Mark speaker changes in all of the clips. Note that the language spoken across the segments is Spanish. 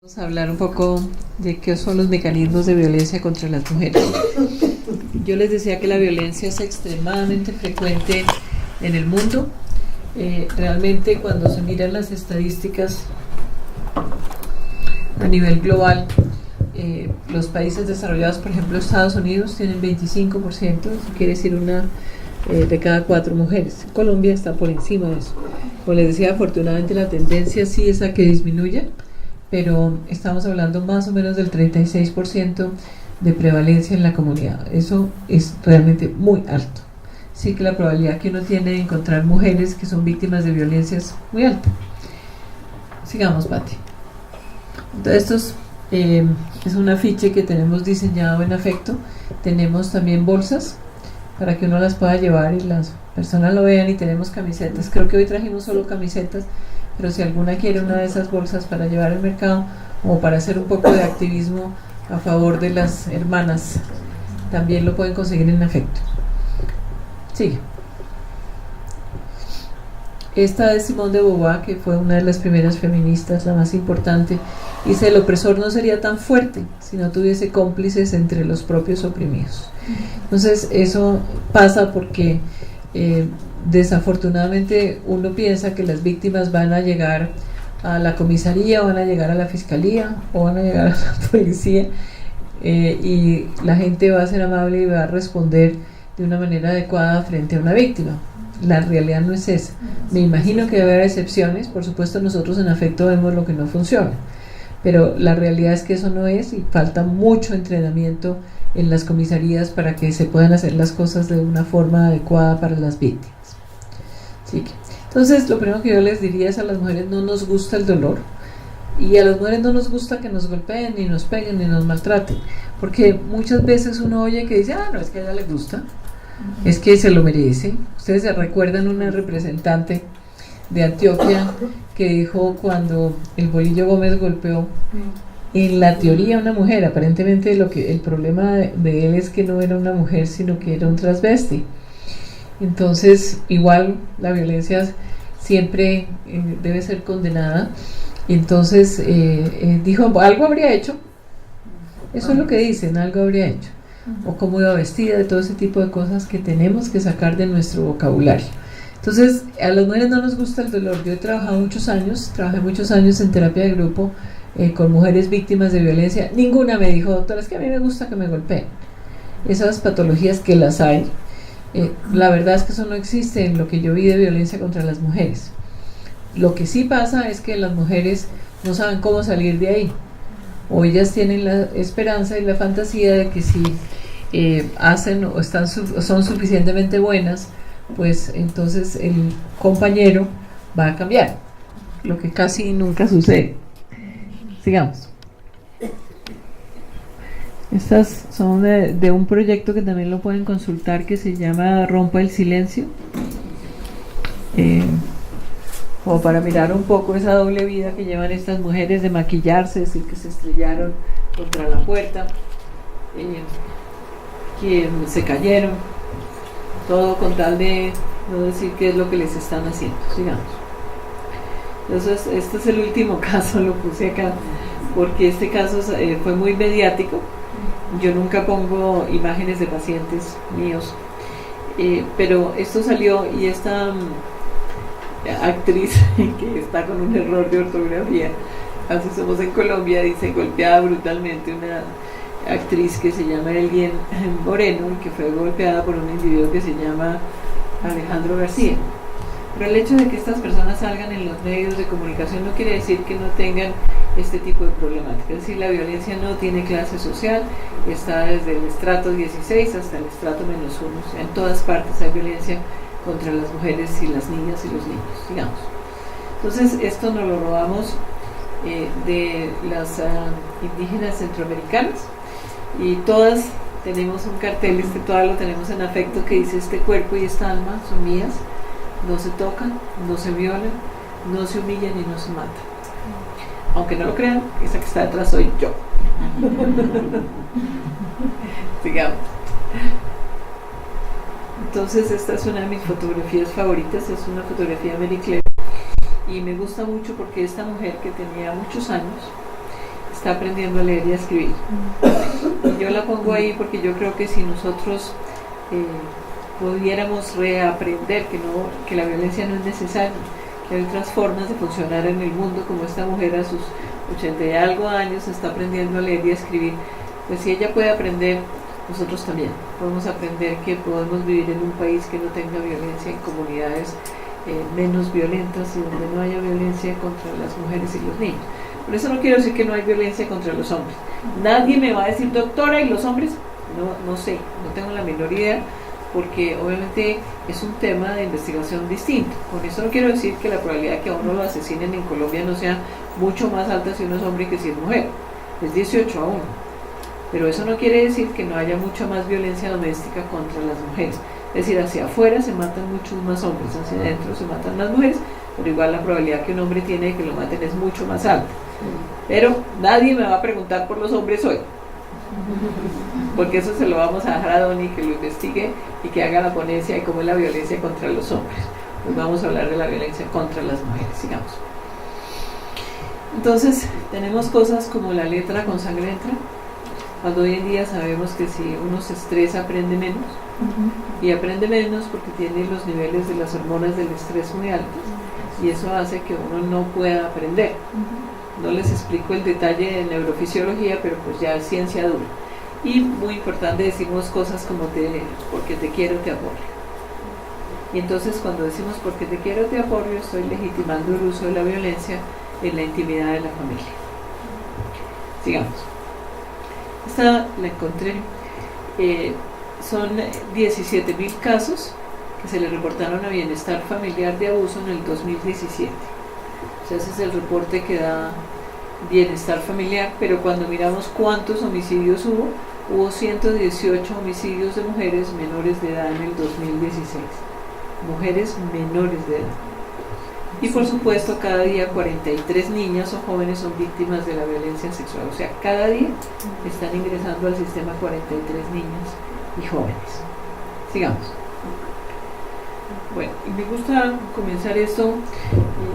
Speaker 1: Vamos a hablar un poco de qué son los mecanismos de violencia contra las mujeres. Yo les decía que la violencia es extremadamente frecuente en el mundo. Realmente cuando se miran las estadísticas a nivel global, los países desarrollados, por ejemplo Estados Unidos, tienen 25%, eso quiere decir una de cada 4 mujeres. Colombia está por encima de eso. Como les decía, afortunadamente la tendencia sí es a que disminuya, pero estamos hablando más o menos del 36% de prevalencia en la comunidad. Eso es realmente muy alto. Sí que la probabilidad que uno tiene de encontrar mujeres que son víctimas de violencia es muy alta. Sigamos, Pati. Entonces, es un afiche que tenemos diseñado en Afecto. Tenemos también bolsas para que uno las pueda llevar y las personas lo vean, y tenemos camisetas. Creo que hoy trajimos solo camisetas, pero si alguna quiere una de esas bolsas para llevar al mercado o para hacer un poco de activismo a favor de las hermanas, también lo pueden conseguir en Afecto. Sigue. Esta es Simone de Beauvoir, que fue una de las primeras feministas, la más importante. Dice: el opresor no sería tan fuerte si no tuviese cómplices entre los propios oprimidos. Entonces eso pasa porque desafortunadamente uno piensa que las víctimas van a llegar a la comisaría, o van a llegar a la fiscalía, o van a llegar a la policía, y la gente va a ser amable y va a responder de una manera adecuada frente a una víctima. La realidad no es esa. Me imagino que debe haber excepciones. Por supuesto, nosotros en Afecto vemos lo que no funciona, pero la realidad es que eso no es, y falta mucho entrenamiento en las comisarías para que se puedan hacer las cosas de una forma adecuada para las víctimas. ¿Sí? Entonces, lo primero que yo les diría es: a las mujeres no nos gusta el dolor, y a las mujeres no nos gusta que nos golpeen, ni nos peguen, ni nos maltraten, porque muchas veces uno oye que dice: no, es que a ella le gusta, es que se lo merece. Ustedes se recuerdan una representante de Antioquia que dijo, cuando el Bolillo Gómez golpeó, en la teoría una mujer, aparentemente el problema de él es que no era una mujer, sino que era un transvesti. Entonces, igual la violencia siempre debe ser condenada. Entonces dijo, algo habría hecho. Eso es lo que dicen, algo habría hecho, o cómo iba vestida, de todo ese tipo de cosas que tenemos que sacar de nuestro vocabulario. Entonces, a las mujeres no nos gusta el dolor. Yo trabajé muchos años en terapia de grupo con mujeres víctimas de violencia. Ninguna me dijo: doctora, es que a mí me gusta que me golpeen. Esas patologías, que las hay, la verdad es que eso no existe en lo que yo vi de violencia contra las mujeres. Lo que sí pasa es que las mujeres no saben cómo salir de ahí, o ellas tienen la esperanza y la fantasía de que si hacen o son suficientemente buenas, pues entonces el compañero va a cambiar, lo que casi nunca sucede. Sigamos. Estas son de un proyecto que también lo pueden consultar, que se llama Rompa el Silencio, como para mirar un poco esa doble vida que llevan estas mujeres de maquillarse, decir que se estrellaron contra la puerta, que se cayeron, todo con tal de no decir qué es lo que les están haciendo. Sigamos. Entonces, este es el último caso, lo puse acá porque este caso fue muy mediático. Yo nunca pongo imágenes de pacientes míos, pero esto salió, y esta actriz que está con un error de ortografía, así somos en Colombia, dice golpeada brutalmente, una actriz que se llama Elien Moreno, y que fue golpeada por un individuo que se llama Alejandro García. Pero el hecho de que estas personas salgan en los medios de comunicación no quiere decir que no tengan este tipo de problemática. Es decir, la violencia no tiene clase social, está desde el estrato 16 hasta el estrato -1. O sea, en todas partes hay violencia contra las mujeres y las niñas y los niños, digamos. Entonces, esto nos lo robamos de las indígenas centroamericanas, y todas tenemos un cartel, todas lo tenemos en Afecto, que dice: este cuerpo y esta alma son mías, no se tocan, no se violan, no se humillan y no se matan. Aunque no lo crean, esa que está detrás soy yo. Sigamos. Entonces, esta es una de mis fotografías favoritas, es una fotografía de Mary Claire, y me gusta mucho porque esta mujer, que tenía muchos años, está aprendiendo a leer y a escribir. Y yo la pongo ahí porque yo creo que si nosotros pudiéramos reaprender que la violencia no es necesaria, que hay otras formas de funcionar en el mundo, como esta mujer a sus 80 y algo años está aprendiendo a leer y a escribir, pues si ella puede aprender, nosotros también podemos aprender que podemos vivir en un país que no tenga violencia, en comunidades menos violentas y donde no haya violencia contra las mujeres y los niños. Por eso no quiero decir que no hay violencia contra los hombres. Nadie me va a decir, doctora, ¿y los hombres? No sé, no tengo la menor idea, porque obviamente es un tema de investigación distinto. Con eso no quiero decir que la probabilidad de que a uno lo asesinen en Colombia no sea mucho más alta si uno es hombre que si es mujer. Es 18 a 1. Pero eso no quiere decir que no haya mucha más violencia doméstica contra las mujeres. Es decir, hacia afuera se matan muchos más hombres, hacia adentro se matan más mujeres, pero igual la probabilidad que un hombre tiene de que lo maten es mucho más alta. Pero nadie me va a preguntar por los hombres hoy, porque eso se lo vamos a dejar a Donny que lo investigue y que haga la ponencia de cómo es la violencia contra los hombres. Hoy vamos a hablar de la violencia contra las mujeres, sigamos. Entonces, tenemos cosas como la letra con sangre entra, cuando hoy en día sabemos que si uno se estresa aprende menos, y aprende menos porque tiene los niveles de las hormonas del estrés muy altos, y eso hace que uno no pueda aprender. No les explico el detalle de neurofisiología, pero pues ya es ciencia dura. Y muy importante, decimos cosas como porque te quiero, te apoyo. Y entonces cuando decimos porque te quiero, te apoyo, estoy legitimando el uso de la violencia en la intimidad de la familia. Sigamos. Esta la encontré. Son 17.000 casos que se le reportaron a Bienestar Familiar de abuso en el 2017. O sea, ese es el reporte que da Bienestar Familiar, pero cuando miramos cuántos homicidios hubo 118 homicidios de mujeres menores de edad en el 2016. Mujeres menores de edad. Y por supuesto, cada día 43 niñas o jóvenes son víctimas de la violencia sexual. O sea, cada día están ingresando al sistema 43 niñas y jóvenes. Sigamos. Bueno, y me gusta comenzar esto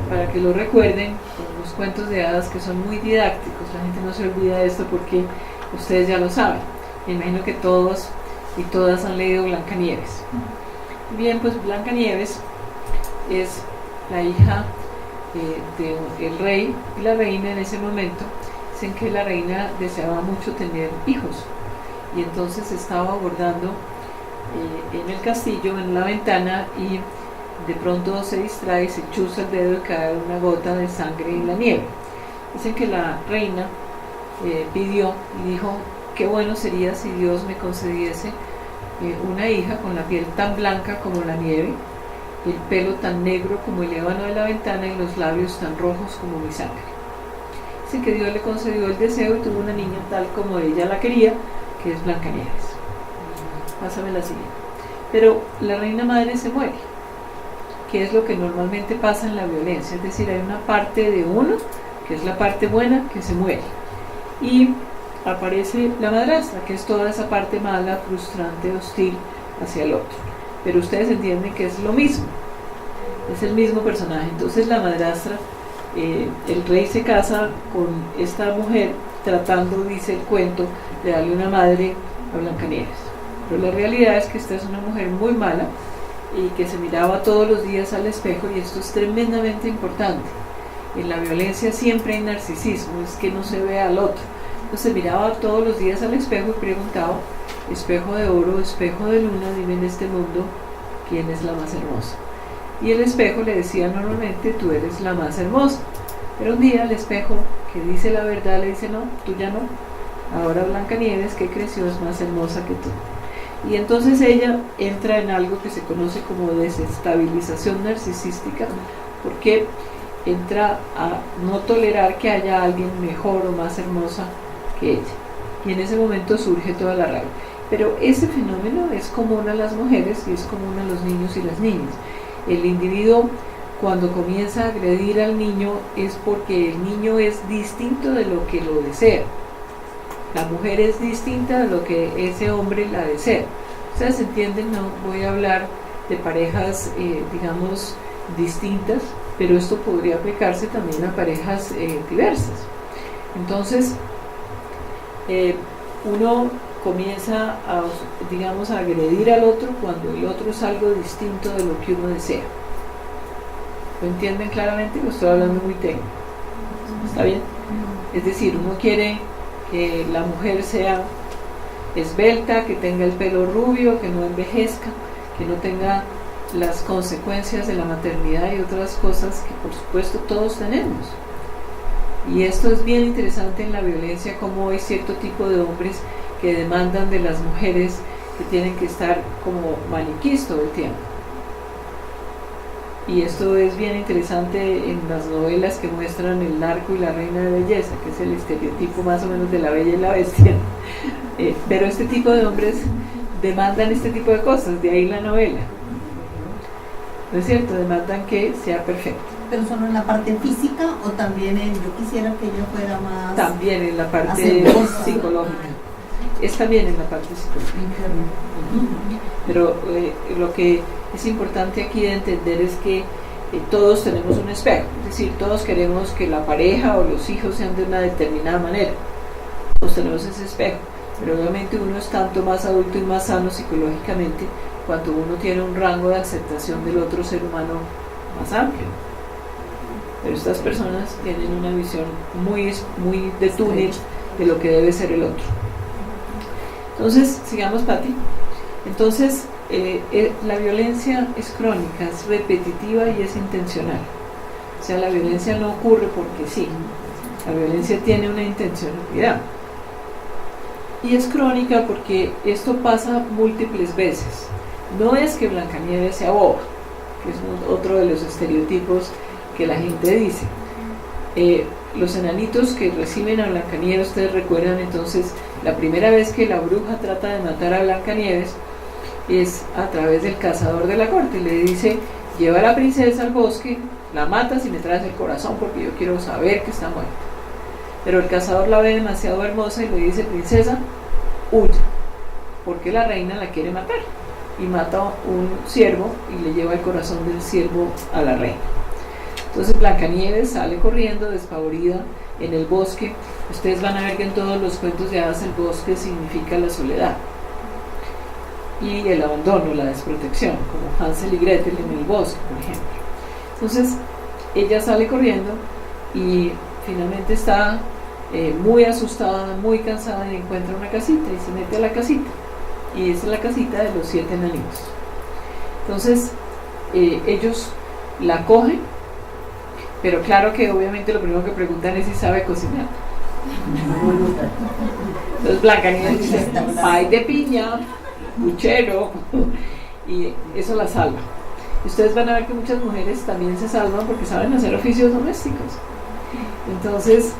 Speaker 1: para que lo recuerden con los cuentos de hadas que son muy didácticos. La gente no se olvida de esto porque ustedes ya lo saben. Me imagino que todos y todas han leído Blancanieves. Bien, pues Blancanieves es la hija del rey y la reina en ese momento. Dicen que la reina deseaba mucho tener hijos y entonces estaba abordando en el castillo, en la ventana, y de pronto se distrae, se chuza el dedo y cae una gota de sangre en la nieve. Dicen que la reina pidió y dijo: qué bueno sería si Dios me concediese una hija con la piel tan blanca como la nieve, el pelo tan negro como el ébano de la ventana y los labios tan rojos como mi sangre. Dicen que Dios le concedió el deseo y tuvo una niña tal como ella la quería, que es Blancanieves. Pásame la siguiente. Pero la reina madre se muere, que es lo que normalmente pasa en la violencia, es decir, hay una parte de uno, que es la parte buena, que se muere, y aparece la madrastra, que es toda esa parte mala, frustrante, hostil hacia el otro. Pero ustedes entienden que es lo mismo, es el mismo personaje. Entonces la madrastra, el rey se casa con esta mujer tratando, dice el cuento, de darle una madre a Blancanieves. Pero la realidad es que esta es una mujer muy mala y que se miraba todos los días al espejo, y esto es tremendamente importante. En la violencia siempre hay narcisismo, es que no se ve al otro. Entonces se miraba todos los días al espejo y preguntaba: espejo de oro, espejo de luna, dime en este mundo quién es la más hermosa. Y el espejo le decía normalmente: tú eres la más hermosa. Pero un día el espejo, que dice la verdad, le dice: no, tú ya no. Ahora Blancanieves, que creció, es más hermosa que tú. Y entonces ella entra en algo que se conoce como desestabilización narcisística, porque entra a no tolerar que haya alguien mejor o más hermosa que ella. Y en ese momento surge toda la rabia. Pero ese fenómeno es común a las mujeres y es común a los niños y las niñas. El individuo, cuando comienza a agredir al niño, es porque el niño es distinto de lo que lo desea. La mujer es distinta de lo que ese hombre la desea. Ustedes entienden, no voy a hablar de parejas, digamos, distintas, pero esto podría aplicarse también a parejas diversas. Entonces, uno comienza a, digamos, a agredir al otro cuando el otro es algo distinto de lo que uno desea. ¿Lo entienden claramente? Lo estoy hablando muy técnico. ¿Está bien? Es decir, uno quiere que la mujer sea esbelta, que tenga el pelo rubio, que no envejezca, que no tenga las consecuencias de la maternidad y otras cosas que por supuesto todos tenemos. Y esto es bien interesante en la violencia, como hay cierto tipo de hombres que demandan de las mujeres que tienen que estar como maniquís todo el tiempo. Y esto es bien interesante en las novelas que muestran el narco y la reina de belleza, que es el estereotipo más o menos de la bella y la bestia. Pero este tipo de hombres demandan este tipo de cosas, de ahí la novela. ¿No es cierto? Demandan que sea perfecto.
Speaker 2: ¿Pero solo en la parte física o también en yo quisiera que ella fuera más...
Speaker 1: También en la parte psicológica. Es también en la parte psicológica. Pero lo que es importante aquí de entender es que todos tenemos un espejo. Es decir, todos queremos que la pareja o los hijos sean de una determinada manera. Todos tenemos ese espejo. Pero obviamente uno es tanto más adulto y más sano psicológicamente cuando uno tiene un rango de aceptación del otro ser humano más amplio. Pero estas personas tienen una visión muy de túnel de lo que debe ser el otro. Entonces, sigamos, Pati. Entonces, la violencia es crónica, es repetitiva y es intencional. O sea, la violencia no ocurre porque sí. La violencia tiene una intencionalidad. Y es crónica porque esto pasa múltiples veces. No es que Blancanieves sea boba, que es otro de los estereotipos que la gente dice. Los enanitos que reciben a Blancanieves, ustedes recuerdan entonces, la primera vez que la bruja trata de matar a Blancanieves es a través del cazador de la corte. Le dice, lleva a la princesa al bosque, la matas y me traes el corazón porque yo quiero saber que está muerta. Pero el cazador la ve demasiado hermosa y le dice, princesa, huya, porque la reina la quiere matar. Y mata un ciervo y le lleva el corazón del ciervo a la reina. Entonces Blancanieves sale corriendo despavorida en el bosque. Ustedes van a ver que en todos los cuentos de hadas el bosque significa la soledad y el abandono, la desprotección, como Hansel y Gretel en el bosque, por ejemplo. Entonces ella sale corriendo y finalmente está muy asustada, muy cansada y encuentra una casita y se mete a la casita. Y esa es la casita de los 7 enanitos. Entonces ellos la cogen, pero claro que obviamente lo primero que preguntan es si sabe cocinar. Entonces Blancanieves dice, pay de piña, puchero, y eso la salva. Y ustedes van a ver que muchas mujeres también se salvan porque saben hacer oficios domésticos. Entonces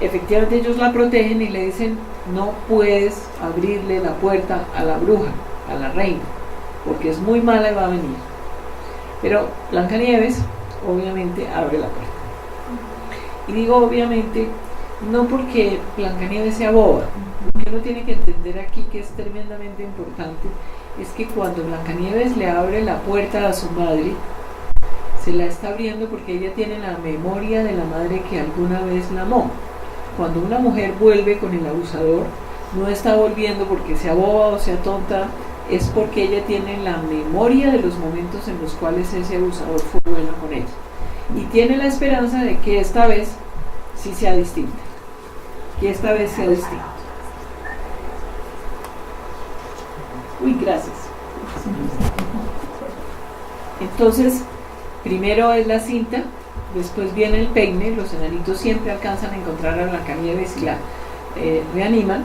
Speaker 1: efectivamente ellos la protegen y le dicen, no puedes abrirle la puerta a la bruja, a la reina, porque es muy mala y va a venir. Pero Blancanieves obviamente abre la puerta. Y digo obviamente no porque Blancanieves sea boba. Lo que uno tiene que entender aquí, que es tremendamente importante, es que cuando Blancanieves le abre la puerta a su madre, se la está abriendo porque ella tiene la memoria de la madre que alguna vez la amó. Cuando una mujer vuelve con el abusador, no está volviendo porque sea boba o sea tonta, es porque ella tiene la memoria de los momentos en los cuales ese abusador fue bueno con ella. Y tiene la esperanza de que esta vez sí sea distinta. Que esta vez sea distinta. Uy, gracias. Entonces, primero es la cinta, después viene el peine. Los enanitos siempre alcanzan a encontrar a Blancanieves y la reaniman.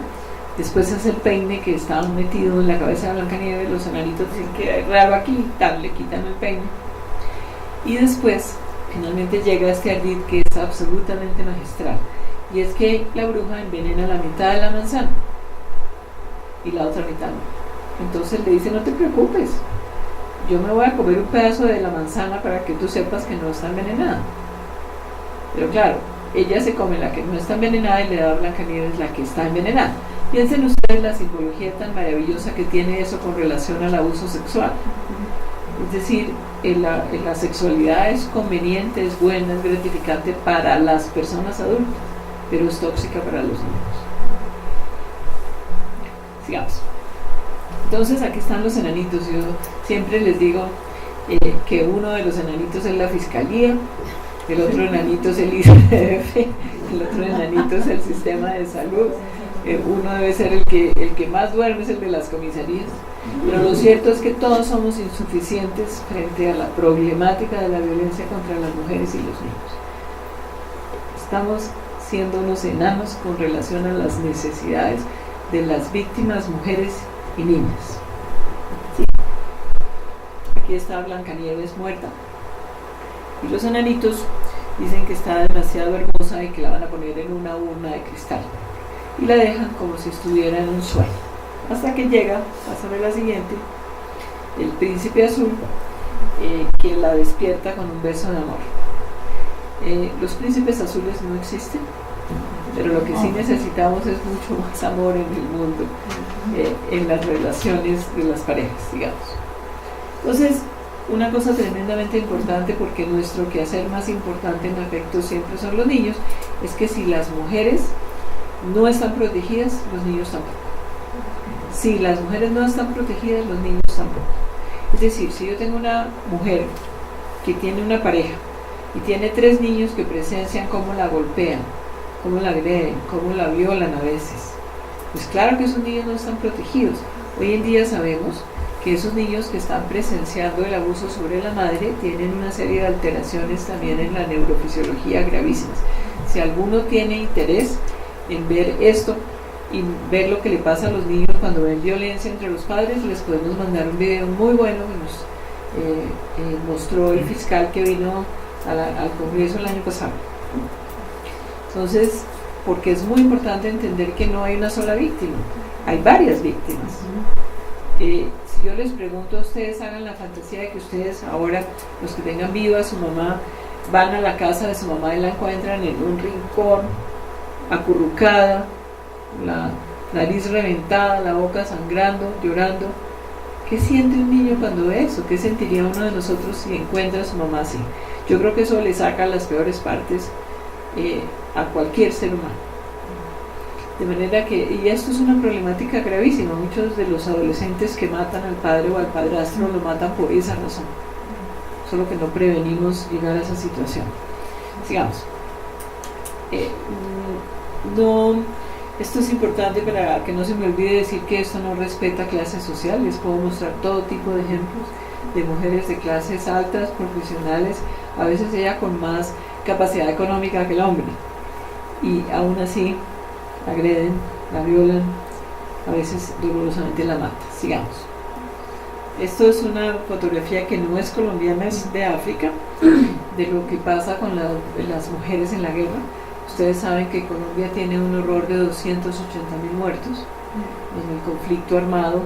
Speaker 1: Después es el peine que estaba metido en la cabeza de Blancanieves. Los enanitos dicen que es raro aquí, tal, le quitan el peine. Y después, finalmente llega este ardid que es absolutamente magistral. Y es que la bruja envenena la mitad de la manzana y la otra mitad no. Entonces le dice, no te preocupes, yo me voy a comer un pedazo de la manzana para que tú sepas que no está envenenada. Pero claro, ella se come la que no está envenenada y le da a Blancanieves la que está envenenada. Piensen ustedes la simbología tan maravillosa que tiene eso con relación al abuso sexual. Es decir, la sexualidad es conveniente, es buena, es gratificante para las personas adultas, pero es tóxica para los niños. Sigamos. Entonces aquí están los enanitos. Yo siempre les digo que uno de los enanitos es la fiscalía, el otro enanito es el ICF, el otro enanito es el sistema de salud, uno debe ser el que más duerme, es el de las comisarías. Pero lo cierto es que todos somos insuficientes frente a la problemática de la violencia contra las mujeres y los niños. Estamos siendo unos enanos con relación a las necesidades de las víctimas, mujeres y niñas. ¿Sí? Aquí está Blancanieves muerta y los enanitos dicen que está demasiado hermosa y que la van a poner en una urna de cristal y la dejan como si estuviera en un sueño, hasta que llega, pásame la siguiente, el príncipe azul, que la despierta con un beso de amor. Los príncipes azules no existen, pero lo que sí necesitamos es mucho más amor en el mundo, en las relaciones de las parejas, digamos. Entonces, una cosa tremendamente importante, porque nuestro quehacer más importante en afecto siempre son los niños, es que si las mujeres no están protegidas, los niños tampoco. Si las mujeres no están protegidas, los niños tampoco. Es decir, si yo tengo una mujer que tiene una pareja y tiene 3 niños que presencian cómo la golpean, cómo la agreden, cómo la violan a veces, pues claro que esos niños no están protegidos. Hoy en día sabemos que esos niños que están presenciando el abuso sobre la madre tienen una serie de alteraciones también en la neurofisiología gravísimas. Si alguno tiene interés en ver esto y ver lo que le pasa a los niños cuando ven violencia entre los padres, les podemos mandar un video muy bueno que nos mostró el fiscal que vino al Congreso el año pasado. Entonces, porque es muy importante entender que no hay una sola víctima, hay varias víctimas. Si yo les pregunto a ustedes, hagan la fantasía de que ustedes ahora, los que tengan viva a su mamá, van a la casa de su mamá y la encuentran en un rincón, acurrucada, la nariz reventada, la boca sangrando, llorando. ¿Qué siente un niño cuando ve eso? ¿Qué sentiría uno de nosotros si encuentra a su mamá así? Yo creo que eso le saca las peores partes a cualquier ser humano. De manera que, y esto es una problemática gravísima, muchos de los adolescentes que matan al padre o al padrastro lo matan por esa razón, solo que no prevenimos llegar a esa situación. Sigamos. Esto es importante para que no se me olvide decir que esto no respeta clases sociales. Les puedo mostrar todo tipo de ejemplos de mujeres de clases altas, profesionales, a veces ella con más capacidad económica que el hombre, y aún así agreden, la violan, a veces dolorosamente la matan. Sigamos. Esto es una fotografía que no es colombiana, es de África, de lo que pasa con las mujeres en la guerra. Ustedes saben que Colombia tiene un horror de 280.000 muertos en el conflicto armado.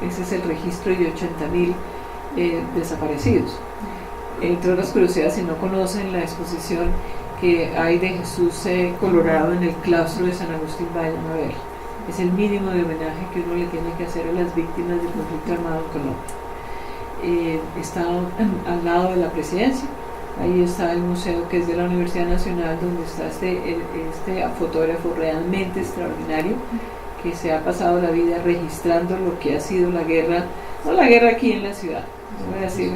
Speaker 1: Ese es el registro de 80.000 desaparecidos. Entre otras curiosidades, si no conocen la exposición que hay de Jesús colorado en el claustro de San Agustín, vayan a ver. Es el mínimo de homenaje que uno le tiene que hacer a las víctimas del conflicto armado en Colombia. Está al lado de la presidencia. Ahí está el museo, que es de la Universidad Nacional, donde está este fotógrafo realmente extraordinario, que se ha pasado la vida registrando lo que ha sido la guerra, no la guerra aquí en la ciudad, no voy a decir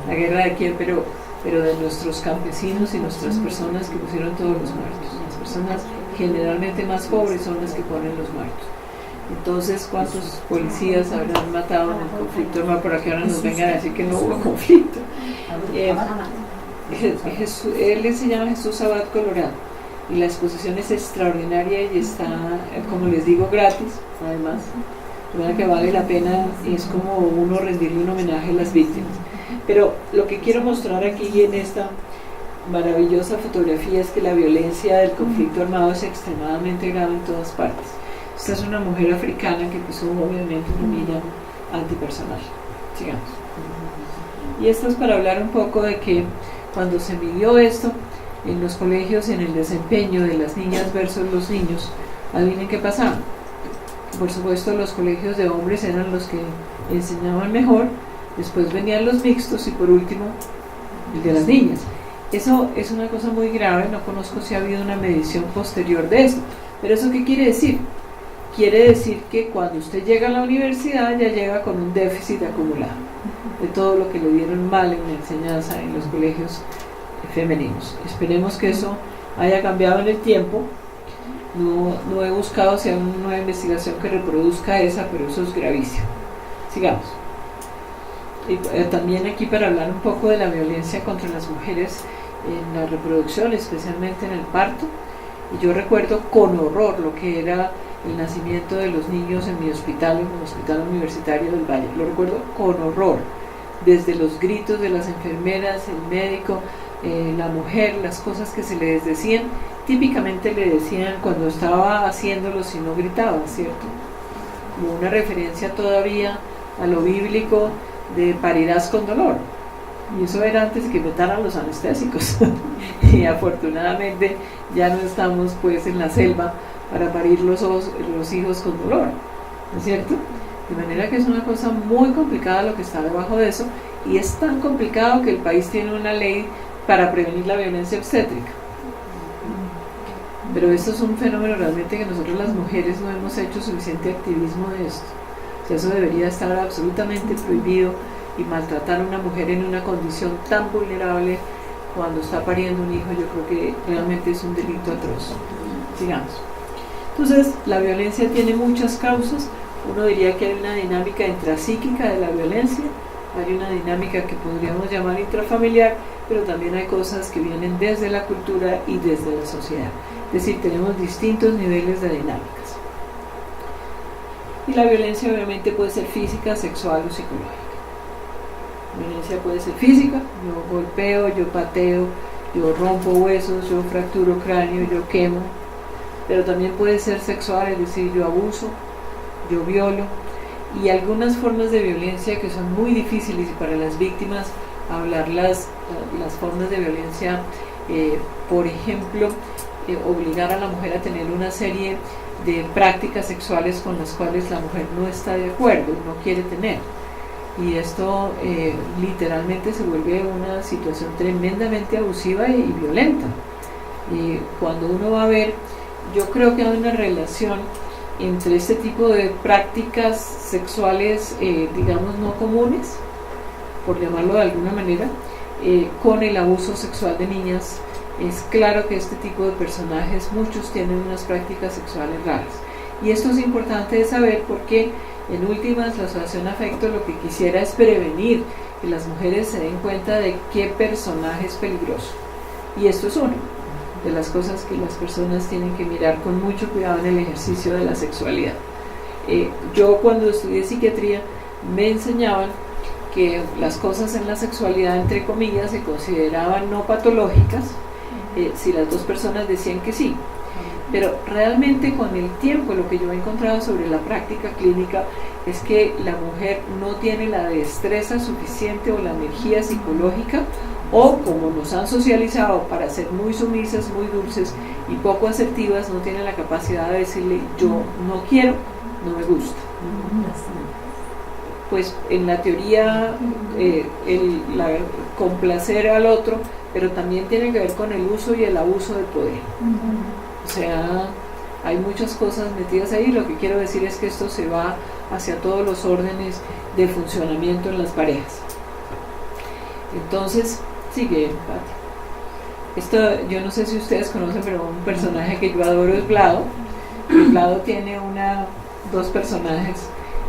Speaker 1: la guerra de aquí, pero de nuestros campesinos y nuestras personas que pusieron todos los muertos. Las personas generalmente más pobres son las que ponen los muertos. Entonces, ¿cuántos policías habrán matado en el conflicto armado? Para que ahora nos vengan a decir que no hubo conflicto. Él se llama Jesús Abad Colorado, y la exposición es extraordinaria y está, como les digo, gratis, además. De verdad que vale la pena, y es como uno rendirle un homenaje a las víctimas. Pero lo que quiero mostrar aquí en esta maravillosa fotografía es que la violencia del conflicto armado es extremadamente grave en todas partes. Esta es una mujer africana que puso obviamente una mira antipersonal. Sigamos. Y esto es para hablar un poco de que cuando se midió esto en los colegios, en el desempeño de las niñas versus los niños, adivinen qué pasaba. Por supuesto, los colegios de hombres eran los que enseñaban mejor, después venían los mixtos y por último el de las niñas. Eso es una cosa muy grave, no conozco si ha habido una medición posterior de esto, pero ¿eso qué quiere decir? quiere decir que cuando usted llega a la universidad ya llega con un déficit acumulado de todo lo que le dieron mal en la enseñanza en los colegios femeninos. Esperemos que eso haya cambiado en el tiempo. No he buscado si hay una nueva investigación que reproduzca esa, pero eso es gravísimo. Sigamos. Y también aquí para hablar un poco de la violencia contra las mujeres en la reproducción, especialmente en el parto. Y yo recuerdo con horror lo que era el nacimiento de los niños en mi hospital, en el Hospital Universitario del Valle. Lo recuerdo con horror, desde los gritos de las enfermeras, el médico, la mujer, las cosas que se les decían. Típicamente le decían cuando estaba haciéndolo si no gritaba, ¿cierto? Como una referencia todavía a lo bíblico de parirás con dolor. Y eso era antes que metaran los anestésicos. Y afortunadamente ya no estamos pues en la selva para parir los hijos con dolor, ¿no es cierto? De manera que es una cosa muy complicada lo que está debajo de eso, y es tan complicado que el país tiene una ley para prevenir la violencia obstétrica. Pero esto es un fenómeno realmente que nosotros las mujeres no hemos hecho suficiente activismo de esto. O sea, eso debería estar absolutamente prohibido, y maltratar a una mujer en una condición tan vulnerable cuando está pariendo un hijo, yo creo que realmente es un delito atroz. Sigamos. Entonces, la violencia tiene muchas causas. Uno diría que hay una dinámica intrapsíquica de la violencia, hay una dinámica que podríamos llamar intrafamiliar, pero también hay cosas que vienen desde la cultura y desde la sociedad. Es decir, tenemos distintos niveles de dinámicas. Y la violencia obviamente puede ser física, sexual o psicológica. La violencia puede ser física, yo golpeo, yo pateo, yo rompo huesos, yo fracturo cráneo, yo quemo, pero también puede ser sexual, es decir, yo abuso, yo violo, y algunas formas de violencia que son muy difíciles, y para las víctimas hablar las formas de violencia, por ejemplo, obligar a la mujer a tener una serie de prácticas sexuales con las cuales la mujer no está de acuerdo, no quiere tener. Y esto literalmente se vuelve una situación tremendamente abusiva y violenta. Y cuando uno va a ver, yo creo que hay una relación entre este tipo de prácticas sexuales, digamos, no comunes, por llamarlo de alguna manera, con el abuso sexual de niñas. Es claro que este tipo de personajes, muchos tienen unas prácticas sexuales raras. Y esto es importante de saber porque, en últimas, la asociación afecto lo que quisiera es prevenir que las mujeres se den cuenta de qué personaje es peligroso. Y esto es uno de las cosas que las personas tienen que mirar con mucho cuidado en el ejercicio de la sexualidad. Yo cuando estudié psiquiatría me enseñaban que las cosas en la sexualidad, entre comillas, se consideraban no patológicas si las dos personas decían que sí. Pero realmente con el tiempo lo que yo he encontrado sobre la práctica clínica es que la mujer no tiene la destreza suficiente o la energía psicológica, o como nos han socializado para ser muy sumisas, muy dulces y poco asertivas, no tienen la capacidad de decirle yo no quiero, no me gusta. Pues en la teoría complacer al otro, pero también tiene que ver con el uso y el abuso del poder. O sea, hay muchas cosas metidas ahí. Lo que quiero decir es que esto se va hacia todos los órdenes de funcionamiento en las parejas. Entonces, sigue, Pati. Esto, yo no sé si ustedes conocen, pero un personaje que yo adoro es Vlado. Y Vlado tiene dos personajes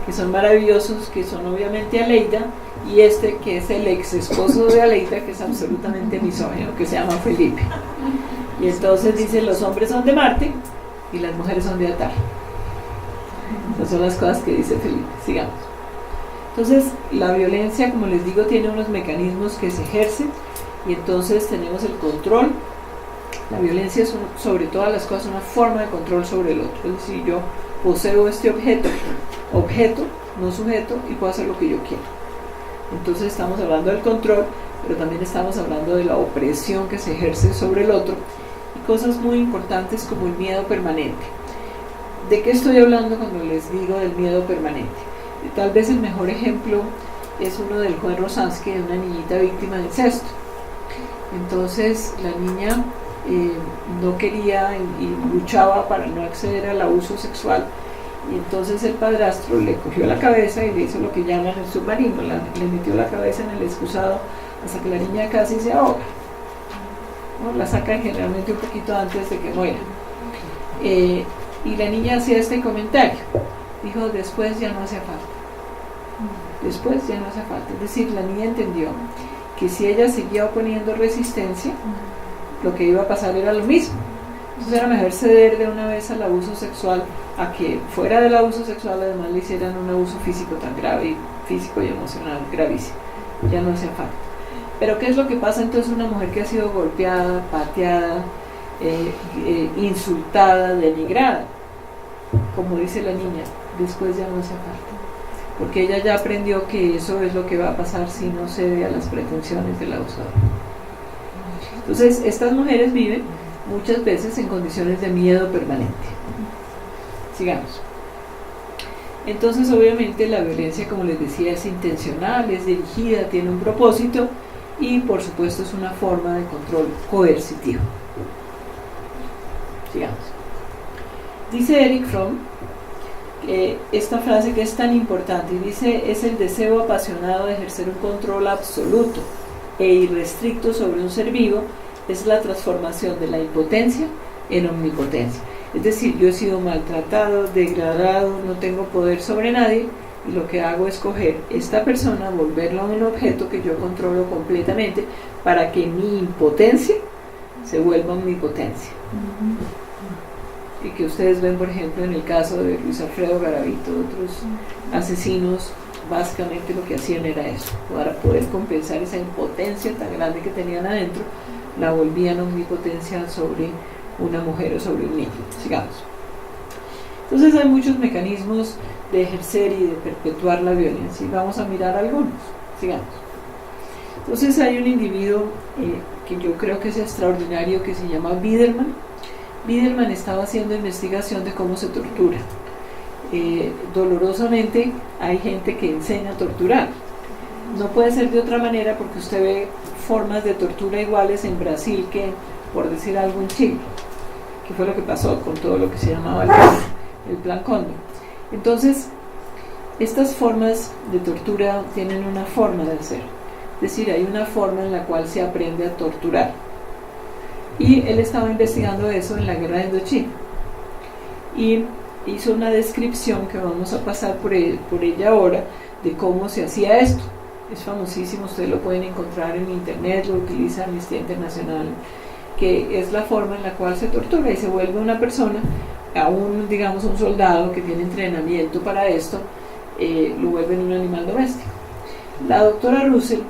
Speaker 1: que son maravillosos, que son obviamente Aleida, y este que es el ex esposo de Aleida, que es absolutamente misógino, que se llama Felipe. Y entonces dice, los hombres son de Marte y las mujeres son de Atar. Esas son las cosas que dice Felipe. Sigamos. Entonces, la violencia, como les digo, tiene unos mecanismos que se ejercen, y entonces tenemos el control. La violencia es, sobre todas las cosas, una forma de control sobre el otro. Es decir, yo poseo este objeto, no sujeto, y puedo hacer lo que yo quiero. Entonces estamos hablando del control, pero también estamos hablando de la opresión que se ejerce sobre el otro, y cosas muy importantes como el miedo permanente. ¿De qué estoy hablando cuando les digo del miedo permanente? Tal vez el mejor ejemplo es uno del joven Rosansky, de una niñita víctima de incesto. Entonces la niña no quería y luchaba para no acceder al abuso sexual, y entonces el padrastro le cogió la cabeza y le hizo lo que llaman el submarino, le metió la cabeza en el excusado hasta que la niña casi se ahoga, ¿no? La sacan generalmente un poquito antes de que muera. Y la niña hacía este comentario, dijo, después ya no hacía falta, después ya no hacía falta. Es decir, la niña entendió que si ella seguía oponiendo resistencia, lo que iba a pasar era lo mismo. Entonces era mejor ceder de una vez al abuso sexual, a que fuera del abuso sexual además le hicieran un abuso físico tan grave, físico y emocional gravísimo. Ya no hacía falta. Pero ¿qué es lo que pasa entonces una mujer que ha sido golpeada, pateada, insultada, denigrada? Como dice la niña, después ya no hace falta, porque ella ya aprendió que eso es lo que va a pasar si no cede a las pretensiones del abusador. Entonces estas mujeres viven muchas veces en condiciones de miedo permanente. Sigamos. Entonces obviamente la violencia, como les decía, es intencional, es dirigida, tiene un propósito y por supuesto es una forma de control coercitivo. Sigamos. Dice Erich Fromm esta frase que es tan importante, y dice: es el deseo apasionado de ejercer un control absoluto e irrestricto sobre un ser vivo, es la transformación de la impotencia en omnipotencia. Es decir, yo he sido maltratado, degradado, no tengo poder sobre nadie, y lo que hago es coger esta persona, volverlo a un objeto que yo controlo completamente, para que mi impotencia se vuelva omnipotencia. Y que ustedes ven, por ejemplo, en el caso de Luis Alfredo Garavito, otros asesinos, básicamente lo que hacían era eso, para poder compensar esa impotencia tan grande que tenían adentro, la volvían omnipotencia sobre una mujer o sobre un niño. Sigamos. Entonces hay muchos mecanismos de ejercer y de perpetuar la violencia, y vamos a mirar algunos. Sigamos. Entonces hay un individuo que yo creo que es extraordinario, que se llama Biderman. Biderman estaba haciendo investigación de cómo se tortura. Dolorosamente hay gente que enseña a torturar. No puede ser de otra manera, porque usted ve formas de tortura iguales en Brasil que, por decir algo, en Chile, que fue lo que pasó con todo lo que se llamaba el Plan Cóndor. Entonces, estas formas de tortura tienen una forma de hacer. Es decir, hay una forma en la cual se aprende a torturar. Y él estaba investigando eso en la guerra de Indochina. Y hizo una descripción que vamos a pasar por ella ahora, de cómo se hacía esto. Es famosísimo, ustedes lo pueden encontrar en internet, lo utiliza Amnistía Internacional, que es la forma en la cual se tortura y se vuelve una persona, digamos un soldado que tiene entrenamiento para esto, lo vuelven un animal doméstico. La doctora Russell,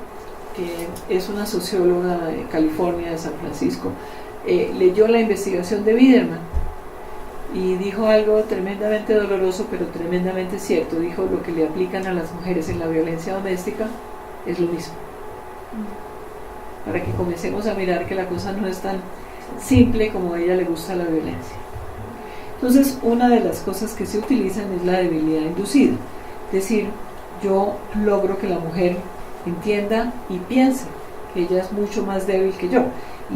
Speaker 1: que es una socióloga de California, de San Francisco, leyó la investigación de Biderman y dijo algo tremendamente doloroso, pero tremendamente cierto. Dijo: lo que le aplican a las mujeres en la violencia doméstica es lo mismo. Para que comencemos a mirar que la cosa no es tan simple como a ella le gusta la violencia. Entonces, una de las cosas que se utilizan es la debilidad inducida. Es decir, yo logro que la mujer entienda y piense que ella es mucho más débil que yo,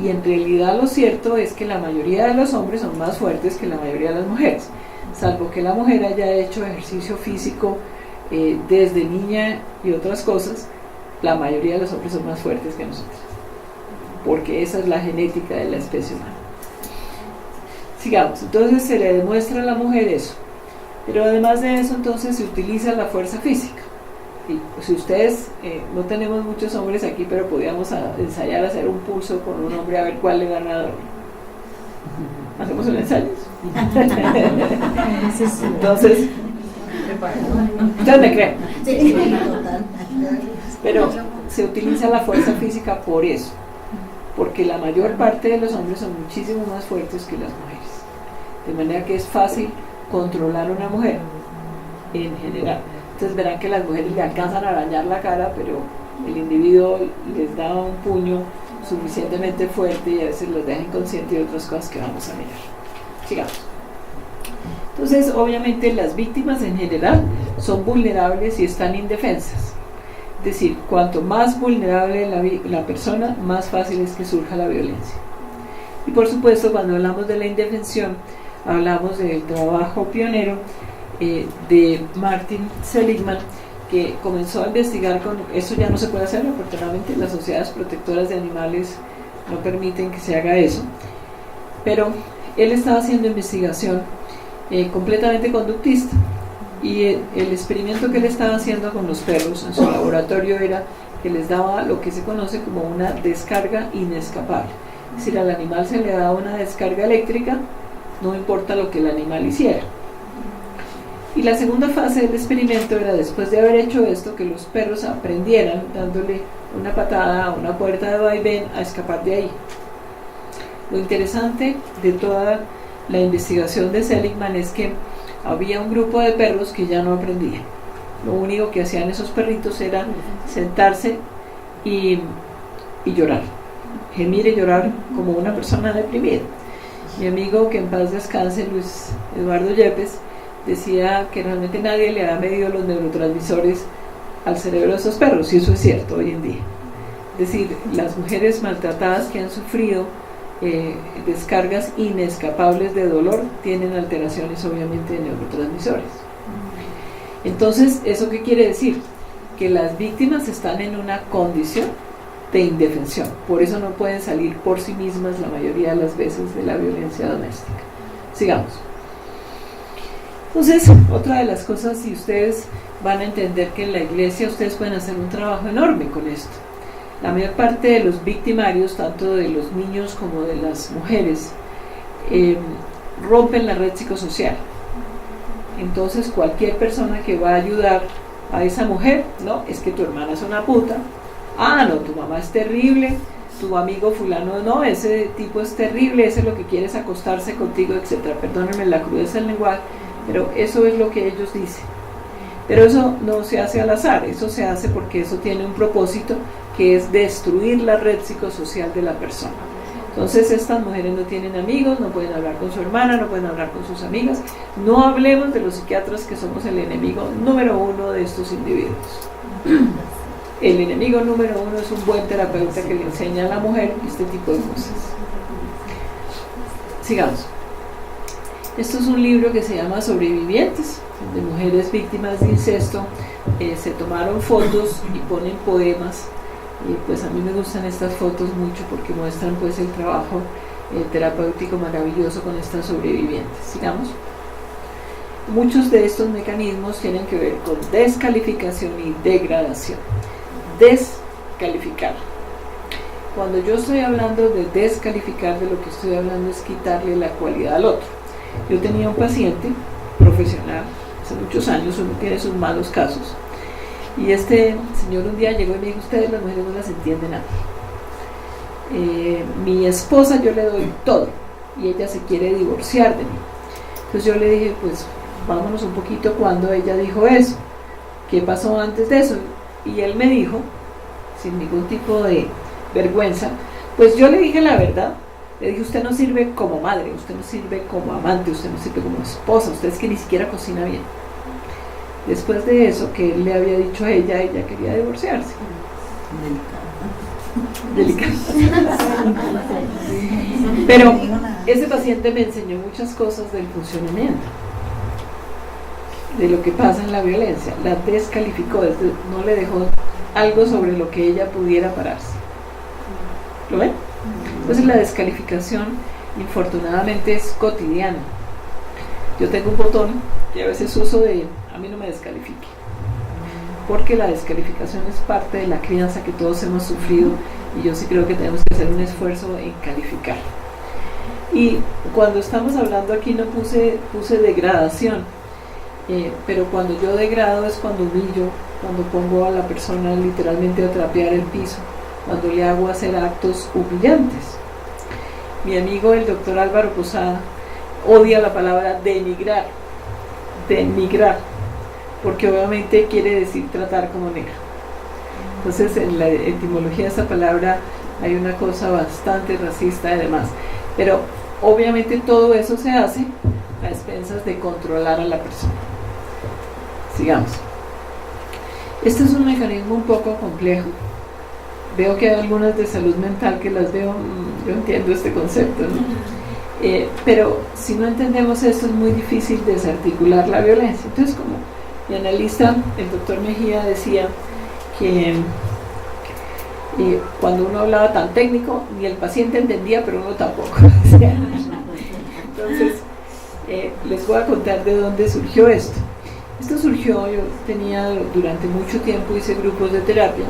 Speaker 1: y en realidad lo cierto es que la mayoría de los hombres son más fuertes que la mayoría de las mujeres, salvo que la mujer haya hecho ejercicio físico desde niña y otras cosas. La mayoría de los hombres son más fuertes que nosotros, porque esa es la genética de la especie humana. Sigamos. Entonces se le demuestra a la mujer eso, pero además de eso entonces se utiliza la fuerza física. Y si ustedes, no tenemos muchos hombres aquí, pero podríamos ensayar a hacer un pulso con un hombre a ver cuál le gana a dormir. ¿Hacemos un ensayo? Entonces, ustedes me creen. Pero se utiliza la fuerza física por eso, porque la mayor parte de los hombres son muchísimo más fuertes que las mujeres, de manera que es fácil controlar a una mujer en general. Entonces verán que las mujeres le alcanzan a arañar la cara, pero el individuo les da un puño suficientemente fuerte y a veces los deja inconscientes, y otras cosas que vamos a mirar. Sigamos. Entonces, obviamente las víctimas en general son vulnerables y están indefensas. Es decir, cuanto más vulnerable la persona, más fácil es que surja la violencia. Y por supuesto, cuando hablamos de la indefensión, hablamos del trabajo pionero de Martin Seligman, que comenzó a investigar con eso. Ya no se puede hacer, afortunadamente las sociedades protectoras de animales no permiten que se haga eso, pero él estaba haciendo investigación completamente conductista, y el experimento que él estaba haciendo con los perros en su laboratorio era que les daba lo que se conoce como una descarga inescapable. Es decir, al animal se le daba una descarga eléctrica, no importa lo que el animal hiciera. Y la segunda fase del experimento era, después de haber hecho esto, que los perros aprendieran, dándole una patada a una puerta de vaivén, a escapar de ahí. Lo interesante de toda la investigación de Seligman es que había un grupo de perros que ya no aprendían. Lo único que hacían esos perritos era sentarse y llorar, gemir y llorar como una persona deprimida. Mi amigo, que en paz descanse, Luis Eduardo Yepes, decía que realmente nadie le ha medido los neurotransmisores al cerebro de esos perros, y eso es cierto hoy en día. Es decir, las mujeres maltratadas que han sufrido descargas inescapables de dolor tienen alteraciones obviamente de neurotransmisores. Entonces, ¿eso qué quiere decir? Que las víctimas están en una condición de indefensión, por eso no pueden salir por sí mismas la mayoría de las veces de la violencia doméstica. Sigamos. Entonces, otra de las cosas, y ustedes van a entender que en la iglesia ustedes pueden hacer un trabajo enorme con esto. La mayor parte de los victimarios, tanto de los niños como de las mujeres, rompen la red psicosocial. Entonces, cualquier persona que va a ayudar a esa mujer, no, es que tu hermana es una puta, no, tu mamá es terrible, tu amigo fulano, no, ese tipo es terrible, ese lo que quiere es acostarse contigo, etc. Perdónenme la crudeza del lenguaje, pero eso es lo que ellos dicen. Pero eso no se hace al azar, eso se hace porque eso tiene un propósito, que es destruir la red psicosocial de la persona. Entonces, estas mujeres no tienen amigos, no pueden hablar con su hermana, no pueden hablar con sus amigas. No hablemos de los psiquiatras, que somos el enemigo número uno de estos individuos. El enemigo número uno es un buen terapeuta que le enseña a la mujer este tipo de cosas. Sigamos. Esto es un libro que se llama Sobrevivientes, de mujeres víctimas de incesto. Se tomaron fotos y ponen poemas, y pues a mí me gustan estas fotos mucho porque muestran pues el trabajo terapéutico maravilloso con estas sobrevivientes. Sigamos. Muchos de estos mecanismos tienen que ver con descalificación y degradación. Descalificar. Cuando yo estoy hablando de descalificar, de lo que estoy hablando es quitarle la cualidad al otro. Yo tenía un paciente profesional hace muchos años, uno tiene sus malos casos, y este señor un día llegó y me dijo: ustedes las mujeres no las entienden nada. Mi esposa, yo le doy todo y ella se quiere divorciar de mí. Entonces yo le dije: pues vámonos un poquito cuando ella dijo eso, ¿qué pasó antes de eso? Y él me dijo, sin ningún tipo de vergüenza, pues yo le dije la verdad. Le dije: usted no sirve como madre, usted no sirve como amante, usted no sirve como esposa, usted es que ni siquiera cocina bien. Después de eso que él le había dicho a ella, ella quería divorciarse. Delicado. Pero ese paciente me enseñó muchas cosas del funcionamiento, de lo que pasa en la violencia. La descalificó, no le dejó algo sobre lo que ella pudiera pararse. ¿Lo ven? Entonces la descalificación, infortunadamente, es cotidiana. Yo tengo un botón que a veces uso de: a mí no me descalifique, porque la descalificación es parte de la crianza que todos hemos sufrido, y yo sí creo que tenemos que hacer un esfuerzo en calificar. Y cuando estamos hablando aquí no puse degradación, pero cuando yo degrado es cuando humillo, cuando pongo a la persona literalmente a trapear el piso, cuando le hago hacer actos humillantes. Mi amigo el doctor Álvaro Posada odia la palabra denigrar, porque obviamente quiere decir tratar como negra. Entonces en la etimología de esta palabra hay una cosa bastante racista y demás, pero obviamente todo eso se hace a expensas de controlar a la persona. Sigamos. Este es un mecanismo un poco complejo. Veo que hay algunas de salud mental que las veo, yo entiendo este concepto, ¿no? Pero si no entendemos esto es muy difícil desarticular la violencia. Entonces, como mi analista, el doctor Mejía, decía que cuando uno hablaba tan técnico, ni el paciente entendía, pero uno tampoco. Entonces, les voy a contar de dónde surgió esto. Esto surgió, yo tenía durante mucho tiempo, hice grupos de terapia,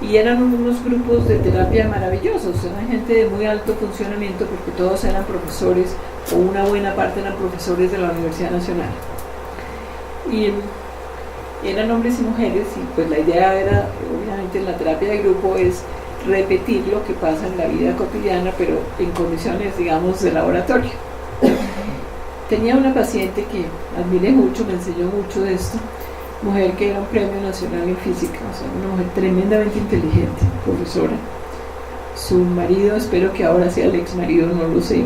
Speaker 1: y eran unos grupos de terapia maravillosos, eran gente de muy alto funcionamiento porque todos eran profesores, o una buena parte eran profesores de la Universidad Nacional. Y eran hombres y mujeres, y pues la idea era, obviamente en la terapia de grupo es repetir lo que pasa en la vida cotidiana, pero en condiciones, digamos, de laboratorio. Tenía una paciente que admiré mucho, me enseñó mucho de esto, mujer que era un premio nacional en física, o sea, una mujer tremendamente inteligente, profesora. Su marido, espero que ahora sea el ex marido, no lo sé,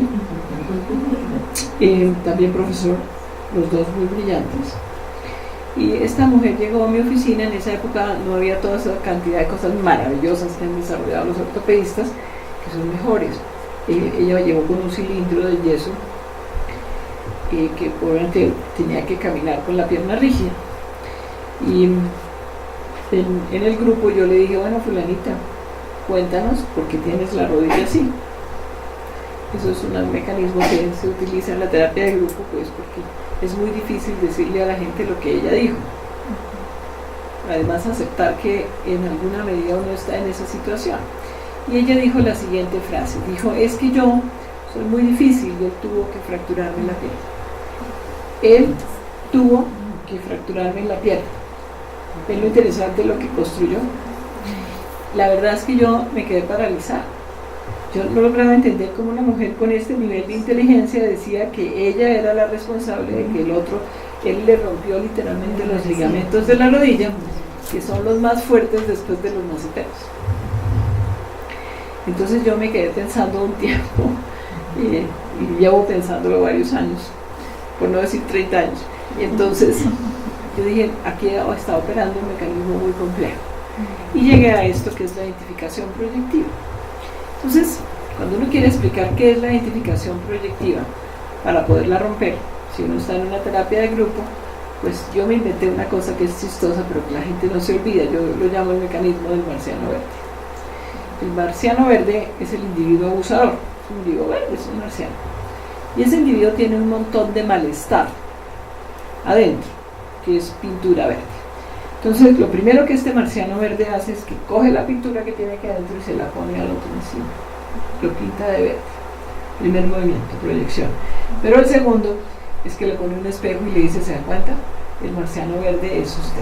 Speaker 1: también profesor, los dos muy brillantes. Y esta mujer llegó a mi oficina, en esa época no había toda esa cantidad de cosas maravillosas que han desarrollado los ortopedistas, que son mejores. Ella llegó con un cilindro de yeso, que obviamente tenía que caminar con la pierna rígida. Y en el grupo yo le dije, bueno, fulanita, cuéntanos por qué tienes la rodilla así. Eso es un mecanismo que se utiliza en la terapia de grupo, pues porque es muy difícil decirle a la gente lo que ella dijo. Además, aceptar que en alguna medida uno está en esa situación. Y ella dijo la siguiente frase, dijo, es que yo soy muy difícil y él tuvo que fracturarme la pierna. Él tuvo que fracturarme la pierna. Es lo interesante lo que construyó. La verdad es que yo me quedé paralizada. Yo no lograba entender cómo una mujer con este nivel de inteligencia decía que ella era la responsable de que el otro, él le rompió literalmente los ligamentos de la rodilla, que son los más fuertes después de los maceteros. Entonces yo me quedé pensando un tiempo, y llevo pensándolo varios años, por no decir 30 años. Y entonces yo dije, aquí está operando un mecanismo muy complejo. Y llegué a esto que es la identificación proyectiva. Entonces, cuando uno quiere explicar qué es la identificación proyectiva para poderla romper, si uno está en una terapia de grupo, pues yo me inventé una cosa que es chistosa, pero que la gente no se olvida. Yo lo llamo el mecanismo del marciano verde. El marciano verde es el individuo abusador, es un individuo verde, es un marciano. Y ese individuo tiene un montón de malestar adentro, que es pintura verde. Entonces, lo primero que este marciano verde hace es que coge la pintura que tiene aquí adentro y se la pone al otro encima. Lo pinta de verde. Primer movimiento, proyección. Pero el segundo es que le pone un espejo y le dice, ¿se dan cuenta? El marciano verde es usted.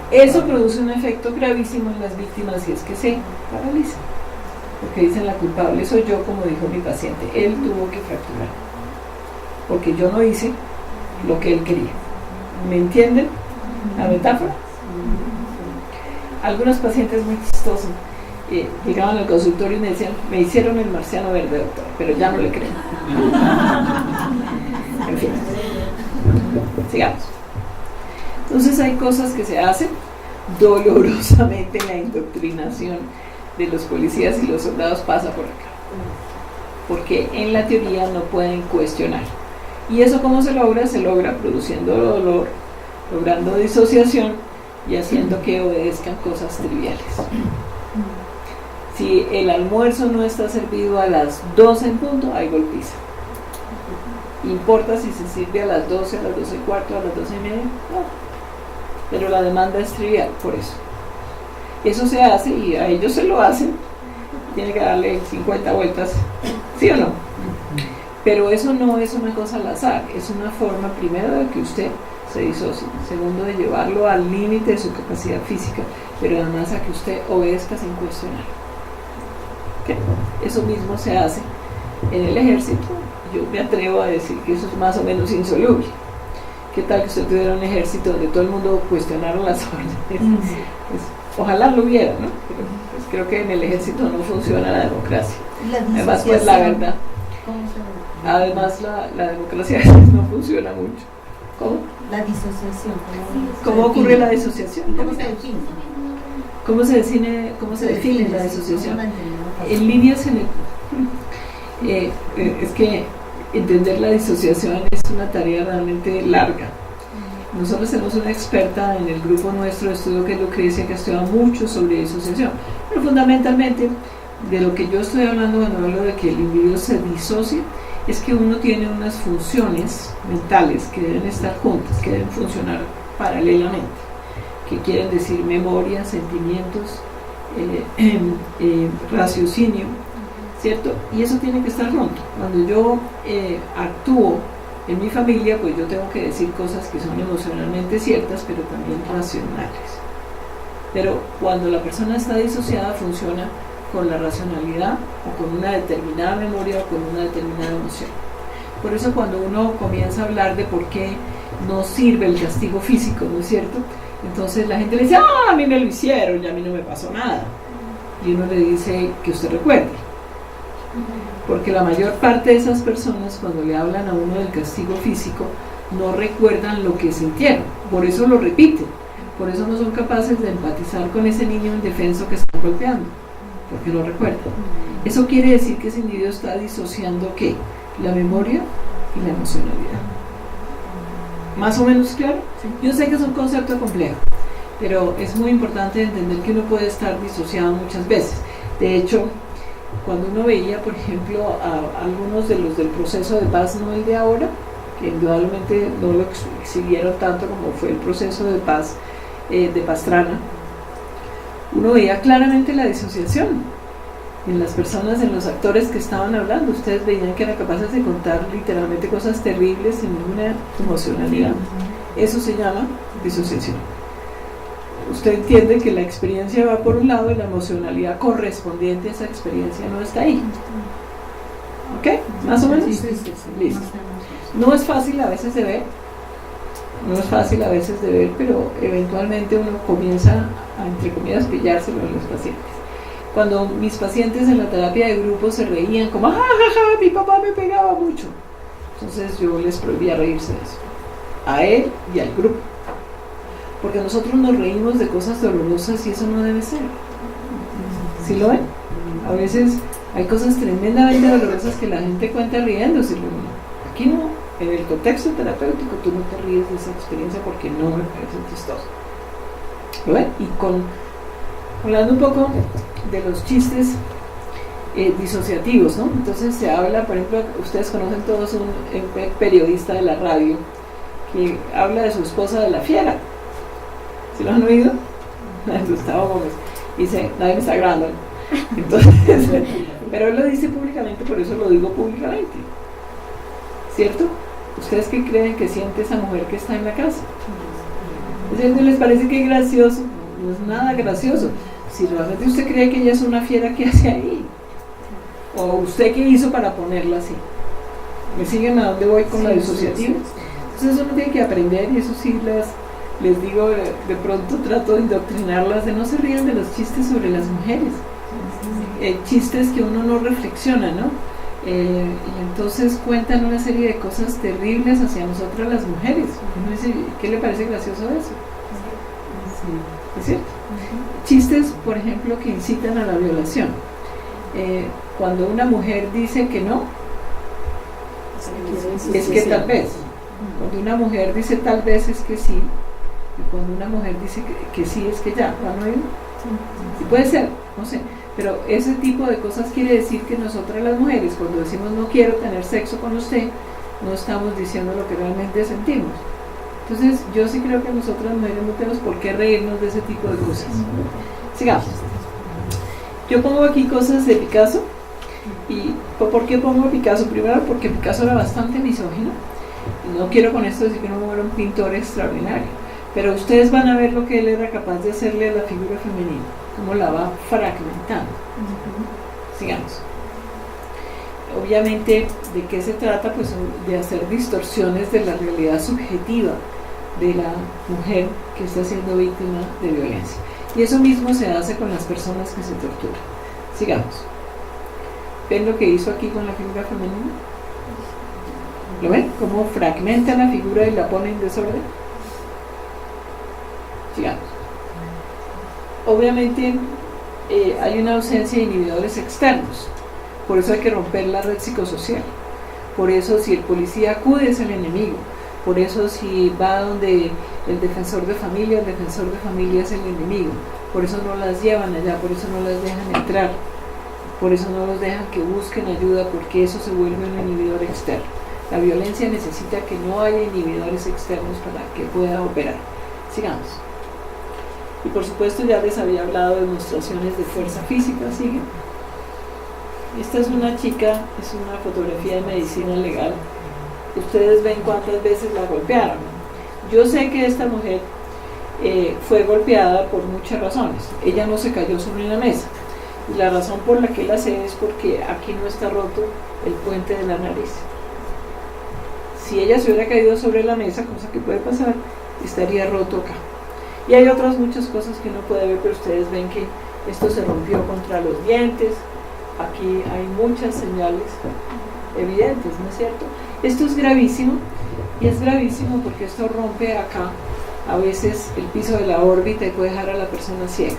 Speaker 1: Eso produce un efecto gravísimo en las víctimas y es que se paralizan. Porque dicen, la culpable soy yo, como dijo mi paciente. Él tuvo que fracturar. Porque yo no hice lo que él quería. ¿Me entienden la metáfora? Algunos pacientes muy chistosos llegaban al consultorio y me decían, me hicieron el marciano verde, doctor, pero ya no le creo. En fin, sigamos. Entonces hay cosas que se hacen dolorosamente. La indoctrinación de los policías y los soldados pasa por acá, porque en la teoría no pueden cuestionar. ¿Y eso cómo se logra? Se logra produciendo dolor, logrando disociación y haciendo que obedezcan cosas triviales. Si el almuerzo no está servido a las 12 en punto, hay golpiza. ¿Importa si se sirve a las 12, a las 12 y cuarto, a las 12 y media? No. Pero la demanda es trivial, por eso. Eso se hace y a ellos se lo hacen. Tiene que darle 50 vueltas, ¿sí o no? Pero eso no es una cosa al azar, es una forma, primero, de que usted se disocie, segundo, de llevarlo al límite de su capacidad física, pero además a que usted obedezca sin cuestionar. ¿Okay? Eso mismo se hace en el ejército. Yo me atrevo a decir que eso es más o menos insoluble. ¿Qué tal que usted tuviera un ejército donde todo el mundo cuestionara las órdenes? Pues, ojalá lo hubiera, ¿no? Pero pues, creo que en el ejército no funciona la democracia. Además, pues la verdad. Además, la democracia no funciona mucho. ¿Cómo?
Speaker 2: La disociación.
Speaker 1: ¿Cómo ocurre la disociación?
Speaker 2: ¿Cómo se define?
Speaker 1: ¿Cómo se define la disociación? En líneas Es que entender la disociación es una tarea realmente larga. Nosotros tenemos una experta en el grupo nuestro de estudio que es Lucrecia, que estudia mucho sobre disociación, pero fundamentalmente de lo que yo estoy hablando cuando hablo de que el individuo se disocia es que uno tiene unas funciones mentales que deben estar juntas, que deben funcionar paralelamente, que quieren decir memoria, sentimientos, raciocinio, ¿cierto? Y eso tiene que estar junto. Cuando yo actúo en mi familia, pues yo tengo que decir cosas que son emocionalmente ciertas, pero también racionales. Pero cuando la persona está disociada, funciona con la racionalidad o con una determinada memoria o con una determinada emoción. Por eso cuando uno comienza a hablar de por qué no sirve el castigo físico, ¿no es cierto? Entonces la gente le dice, ah, a mí me lo hicieron y a mí no me pasó nada. Y uno le dice que usted recuerde. Porque la mayor parte de esas personas, cuando le hablan a uno del castigo físico, no recuerdan lo que sintieron. Por eso lo repiten. Por eso no son capaces de empatizar con ese niño indefenso que están golpeando. Porque no recuerdan. Eso quiere decir que ese individuo está disociando ¿qué? La memoria y la emocionalidad. ¿Más o menos claro? Yo sé que es un concepto complejo, pero es muy importante entender que uno puede estar disociado muchas veces. De hecho, cuando uno veía, por ejemplo, a algunos de los del proceso de paz, no el de ahora, que indudablemente no lo exhibieron tanto como fue el proceso de paz de Pastrana, uno veía claramente la disociación en las personas, en los actores que estaban hablando. Ustedes veían que eran capaces de contar literalmente cosas terribles sin ninguna emocionalidad. Eso se llama disociación. Usted entiende que la experiencia va por un lado y la emocionalidad correspondiente a esa experiencia no está ahí. ¿Ok? ¿Más o menos?
Speaker 2: Sí.
Speaker 1: Listo. No es fácil a veces de ver, pero eventualmente uno comienza a, entre comillas, pillárselo en los pacientes. Cuando mis pacientes en la terapia de grupo se reían como, ¡ah, ja, ja, mi papá me pegaba mucho! Entonces yo les prohibía reírse de eso, a él y al grupo. Porque nosotros nos reímos de cosas dolorosas y eso no debe ser. ¿Sí lo ven? A veces hay cosas tremendamente dolorosas que la gente cuenta riéndose. Aquí no, en el contexto terapéutico tú no te ríes de esa experiencia porque no me parece chistoso. ¿Lo ven? Y hablando un poco de los chistes disociativos, ¿no? Entonces se habla, por ejemplo, ustedes conocen todos un periodista de la radio que habla de su esposa de la fiera. ¿Sí lo han oído? Gustavo Gómez. Dice, nadie me está grabando. Entonces, pero él lo dice públicamente, por eso lo digo públicamente. ¿Cierto? ¿Ustedes qué creen que siente esa mujer que está en la casa? ¿No les parece que es gracioso? No es nada gracioso. Si realmente usted cree que ella es una fiera, ¿qué hace ahí? ¿O usted qué hizo para ponerla así? ¿Me siguen a dónde voy con la disociativa? Entonces uno tiene que aprender, y eso sí les digo, de pronto trato de indoctrinarlas, de no se rían de los chistes sobre las mujeres. Chistes que uno no reflexiona, ¿no? Y entonces cuentan una serie de cosas terribles hacia nosotras las mujeres. Uno dice, ¿qué le parece gracioso eso? ¿Es cierto? Chistes, por ejemplo, que incitan a la violación. Cuando una mujer dice que no, es que tal vez. Cuando una mujer dice tal vez, es que sí. Y cuando una mujer dice que sí, es que ya. ¿Lo han oído? Sí, puede ser, no sé. Pero ese tipo de cosas quiere decir que nosotras las mujeres, cuando decimos no quiero tener sexo con usted, no estamos diciendo lo que realmente sentimos. Entonces yo sí creo que nosotras mujeres no tenemos por qué reírnos de ese tipo de cosas. Sigamos. Yo pongo aquí cosas de Picasso. ¿Y por qué pongo Picasso? Primero porque Picasso era bastante misógino. No quiero con esto decir que no era un pintor extraordinario, pero ustedes van a ver lo que él era capaz de hacerle a la figura femenina, cómo la va fragmentando. Sigamos. Obviamente, ¿de qué se trata? Pues de hacer distorsiones de la realidad subjetiva de la mujer que está siendo víctima de violencia. Y eso mismo se hace con las personas que se torturan. Sigamos. ¿Ven lo que hizo aquí con la figura femenina? ¿Lo ven? ¿Cómo fragmenta la figura y la pone en desorden? Sigamos. Obviamente hay una ausencia de inhibidores externos. Por eso hay que romper la red psicosocial. Por eso si el policía acude es el enemigo. Por eso si va donde el defensor de familia es el enemigo. Por eso no las llevan allá, por eso no las dejan entrar. Por eso no los dejan que busquen ayuda, porque eso se vuelve un inhibidor externo. La violencia necesita que no haya inhibidores externos para que pueda operar. Sigamos. Y por supuesto ya les había hablado de demostraciones de fuerza física. Sigue. Esta es una chica, es una fotografía de medicina legal. Ustedes ven cuántas veces la golpearon. Yo sé que esta mujer fue golpeada por muchas razones. Ella no se cayó sobre una mesa. Y la razón por la que la sé es porque aquí no está roto el puente de la nariz. Si ella se hubiera caído sobre la mesa, cosa que puede pasar, estaría roto acá. Y hay otras muchas cosas que uno puede ver, pero ustedes ven que esto se rompió contra los dientes. Aquí hay muchas señales evidentes, ¿no es cierto? Esto es gravísimo, y es gravísimo porque esto rompe acá a veces el piso de la órbita y puede dejar a la persona ciega.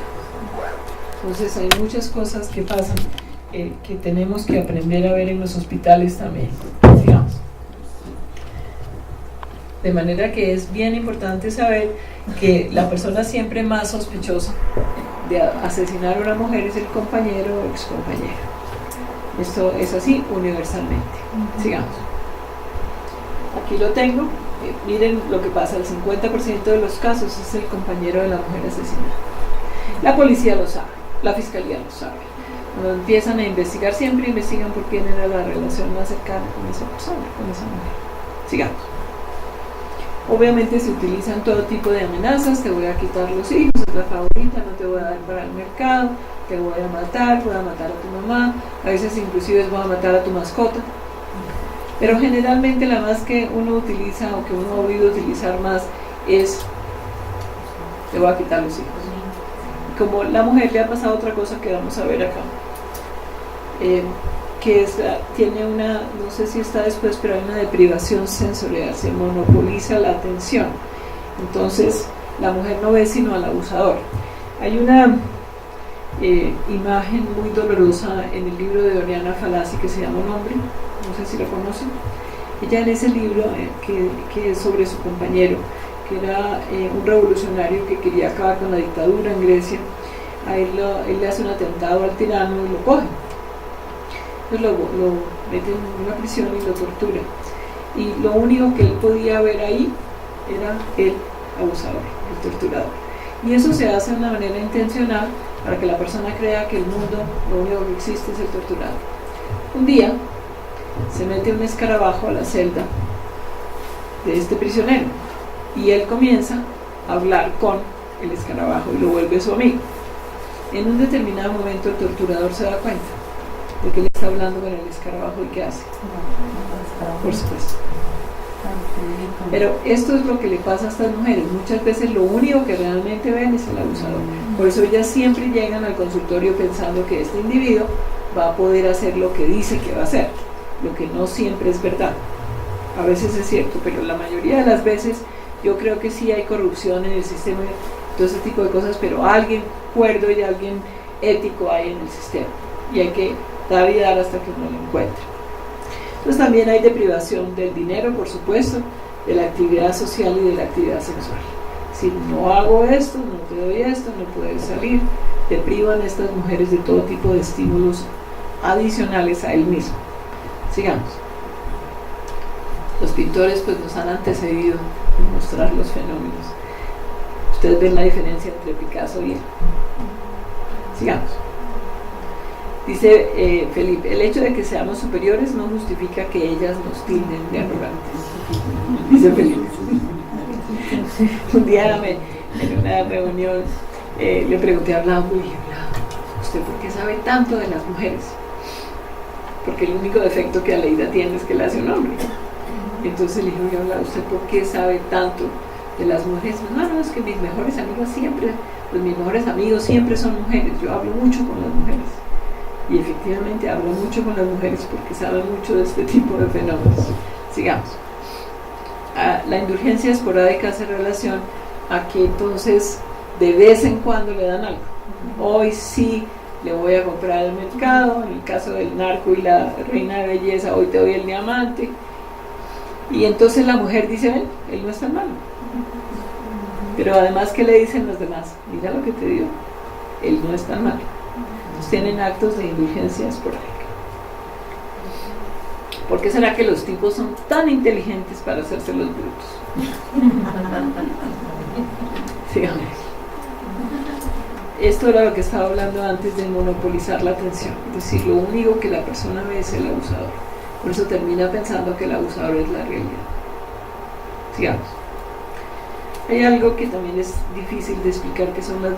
Speaker 1: Entonces hay muchas cosas que pasan que tenemos que aprender a ver en los hospitales también, digamos. De manera que es bien importante saber que la persona siempre más sospechosa de asesinar a una mujer es el compañero o excompañero. Esto es así universalmente. Sigamos. Aquí lo tengo. Miren lo que pasa, el 50% de los casos es el compañero de la mujer asesinada. La policía lo sabe, la fiscalía lo sabe. Cuando empiezan a investigar, siempre investigan por quién era la relación más cercana con esa persona, con esa mujer. Sigamos. Obviamente se utilizan todo tipo de amenazas: te voy a quitar los hijos, es la favorita, no te voy a dar para el mercado, te voy a matar, voy a matar a tu mamá, a veces inclusive voy a matar a tu mascota. Pero generalmente la más que uno utiliza o que uno ha oído utilizar más es: te voy a quitar los hijos. Como la mujer le ha pasado otra cosa que vamos a ver acá, que es, tiene una, no sé si está después, pero hay una deprivación sensorial, se monopoliza la atención. Entonces la mujer no ve sino al abusador. Hay una imagen muy dolorosa en el libro de Oriana Fallaci que se llama Un hombre, no sé si lo conocen. Ella en ese libro que es sobre su compañero, que era un revolucionario que quería acabar con la dictadura en Grecia. A él le hace un atentado al tirano y lo coge. Entonces lo mete en una prisión y lo tortura. Y lo único que él podía ver ahí era el abusador, el torturador. Y eso se hace de una manera intencional para que la persona crea que el mundo, lo único que existe es el torturador. Un día se mete un escarabajo a la celda de este prisionero y él comienza a hablar con el escarabajo y lo vuelve su amigo. En un determinado momento el torturador se da cuenta de que él está hablando con el escarabajo y ¿qué hace? Por supuesto. Pero esto es lo que le pasa a estas mujeres. Muchas veces lo único que realmente ven es el abusador. Por eso ellas siempre llegan al consultorio pensando que este individuo va a poder hacer lo que dice que va a hacer, lo que no siempre es verdad. A veces es cierto, pero la mayoría de las veces yo creo que sí hay corrupción en el sistema, todo ese tipo de cosas, pero alguien cuerdo y alguien ético hay en el sistema y hay que dar y dar hasta que uno lo encuentre. Entonces también hay deprivación del dinero, por supuesto, de la actividad social y de la actividad sexual. Si no hago esto, no te doy esto, no puedes salir, deprivan a estas mujeres de todo tipo de estímulos adicionales a él mismo. Sigamos. Los pintores pues nos han antecedido en mostrar los fenómenos. Ustedes ven la diferencia entre Picasso y él. Sigamos. Dice Felipe: el hecho de que seamos superiores no justifica que ellas nos tilden de arrogantes. Dice Felipe. Un día en una reunión le pregunté a Blanco y dije: ¿usted por qué sabe tanto de las mujeres? Porque el único defecto que Aleida tiene es que la hace un hombre. Entonces le dije: ¿usted por qué sabe tanto de las mujeres? No, es que mis mejores amigas siempre, pues mis mejores amigos siempre son mujeres. Yo hablo mucho con las mujeres. Y efectivamente hablo mucho con las mujeres porque saben mucho de este tipo de fenómenos. Sigamos. La indulgencia esporádica hace relación a que entonces de vez en cuando le dan algo. Hoy sí le voy a comprar al mercado, en el caso del narco y la reina de belleza, hoy te doy el diamante. Y entonces la mujer dice, ven, él no es tan malo. Pero además, ¿qué le dicen los demás? Mira lo que te dio, él no es tan malo. Entonces tienen actos de indulgencia esporádica. ¿Por qué será que los tipos son tan inteligentes para hacerse los brutos? Sigamos. Esto era lo que estaba hablando antes de monopolizar la atención. Es decir, lo único que la persona ve es el abusador. Por eso termina pensando que el abusador es la realidad. Sigamos. Hay algo que también es difícil de explicar, que son las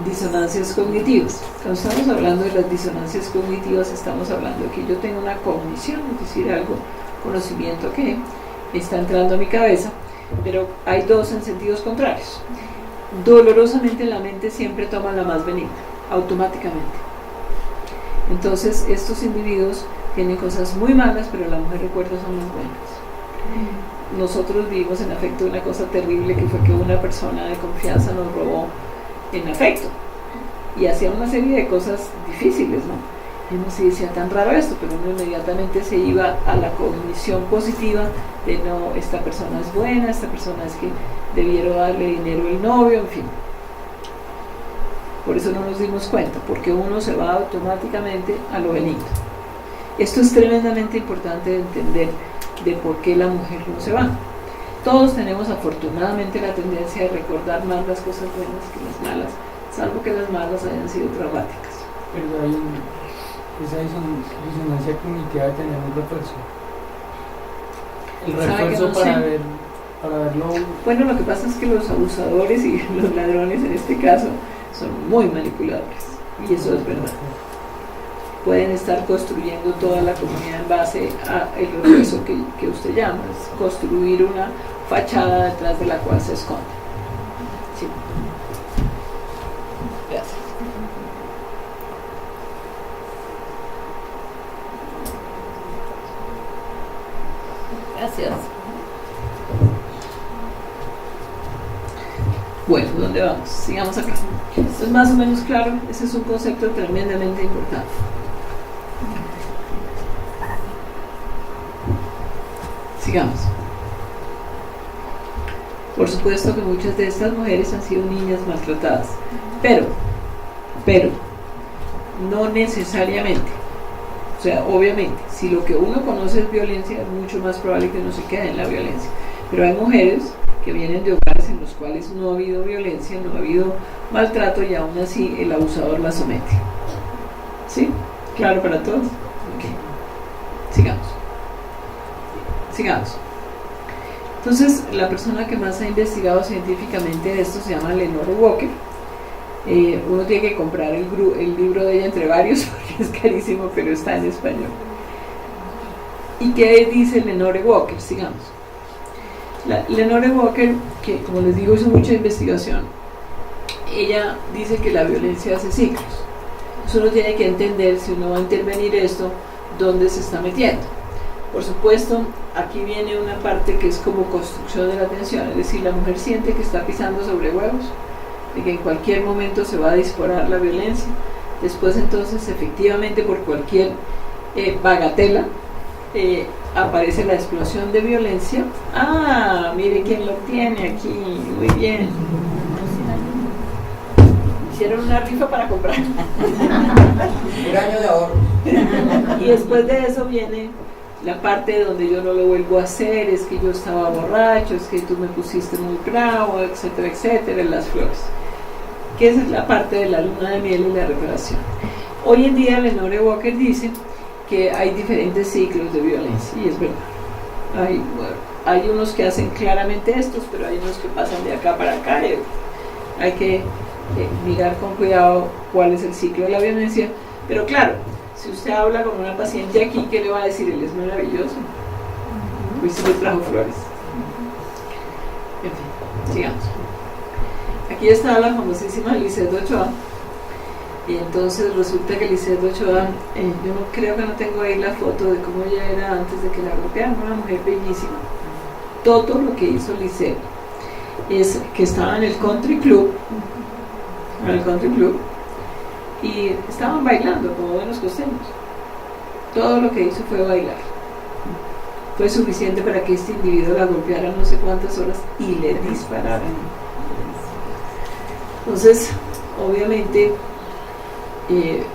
Speaker 1: disonancias cognitivas. Cuando estamos hablando de las disonancias cognitivas, estamos hablando de que yo tengo una cognición, es decir, algo, conocimiento que está entrando a mi cabeza, pero hay dos en sentidos contrarios. Dolorosamente la mente siempre toma la más benigna, automáticamente. Entonces estos individuos tienen cosas muy malas, pero la mujer recuerda son muy buenas. Nosotros vivimos en afecto una cosa terrible, que fue que una persona de confianza nos robó en afecto y hacía una serie de cosas difíciles, ¿no? Y uno sí decía, tan raro esto, pero uno inmediatamente se iba a la cognición positiva de no, esta persona es buena, esta persona es que debieron darle dinero el novio, en fin. Por eso no nos dimos cuenta, porque uno se va automáticamente a lo benigno. Esto es tremendamente importante de entender, de por qué la mujer no se va. Todos tenemos afortunadamente la tendencia de recordar más las cosas buenas que las malas, salvo que las malas hayan sido traumáticas.
Speaker 3: Pero hay esa disonancia cognitiva de tener un refuerzo. El refuerzo para verlo.
Speaker 1: Bueno, lo que pasa es que los abusadores y los ladrones en este caso son muy manipuladores, y eso es verdad. Pueden estar construyendo toda la comunidad en base al refuerzo que usted llama, es construir una fachada detrás de la cual se esconde. Sí. Gracias. Gracias. Bueno, ¿dónde vamos? Sigamos acá. Esto es más o menos claro. Ese es un concepto tremendamente importante. Sigamos. Por supuesto que muchas de estas mujeres han sido niñas maltratadas, pero no necesariamente. O sea, obviamente, si lo que uno conoce es violencia, es mucho más probable que uno se quede en la violencia. Pero hay mujeres que vienen de hogares en los cuales no ha habido violencia, no ha habido maltrato, y aún así el abusador la somete. ¿Sí? ¿Claro para todos? Ok. Sigamos. Entonces, la persona que más ha investigado científicamente esto se llama Lenore Walker. Uno tiene que comprar el libro de ella entre varios, porque es carísimo, pero está en español. ¿Y qué dice Lenore Walker? Sigamos. Lenore Walker, que como les digo hizo mucha investigación, ella dice que la violencia hace ciclos. Entonces uno tiene que entender, si uno va a intervenir esto, dónde se está metiendo. Por supuesto, aquí viene una parte que es como construcción de la atención, es decir, la mujer siente que está pisando sobre huevos, de que en cualquier momento se va a disparar la violencia. Después entonces, efectivamente, por cualquier bagatela, aparece la explosión de violencia. Ah, mire quién lo tiene aquí, muy bien. Hicieron una rifa para comprar.
Speaker 4: Un año de ahorro.
Speaker 1: Y después de eso viene la parte donde yo no lo vuelvo a hacer, es que yo estaba borracho, es que tú me pusiste muy bravo, etcétera, etcétera, en las flores. Que esa es la parte de la luna de miel y la reparación. Hoy en día Lenore Walker dice que hay diferentes ciclos de violencia, y es verdad. Hay unos que hacen claramente estos, pero hay unos que pasan de acá para acá. Hay que mirar con cuidado cuál es el ciclo de la violencia. Pero claro, si usted habla con una paciente aquí, ¿qué le va a decir? Él es maravilloso. Hoy se le trajo flores. En fin, sigamos. Aquí está la famosísima Lisette Ochoa. Y entonces resulta que Lisette Ochoa, yo creo que no tengo ahí la foto de cómo ella era antes de que la golpearan, una mujer bellísima. Todo lo que hizo Lisette es que estaba en el country club, y estaban bailando como buenos costeños. Todo lo que hizo fue bailar. Fue suficiente para que este individuo la golpeara no sé cuántas horas y le disparara. Entonces, obviamente,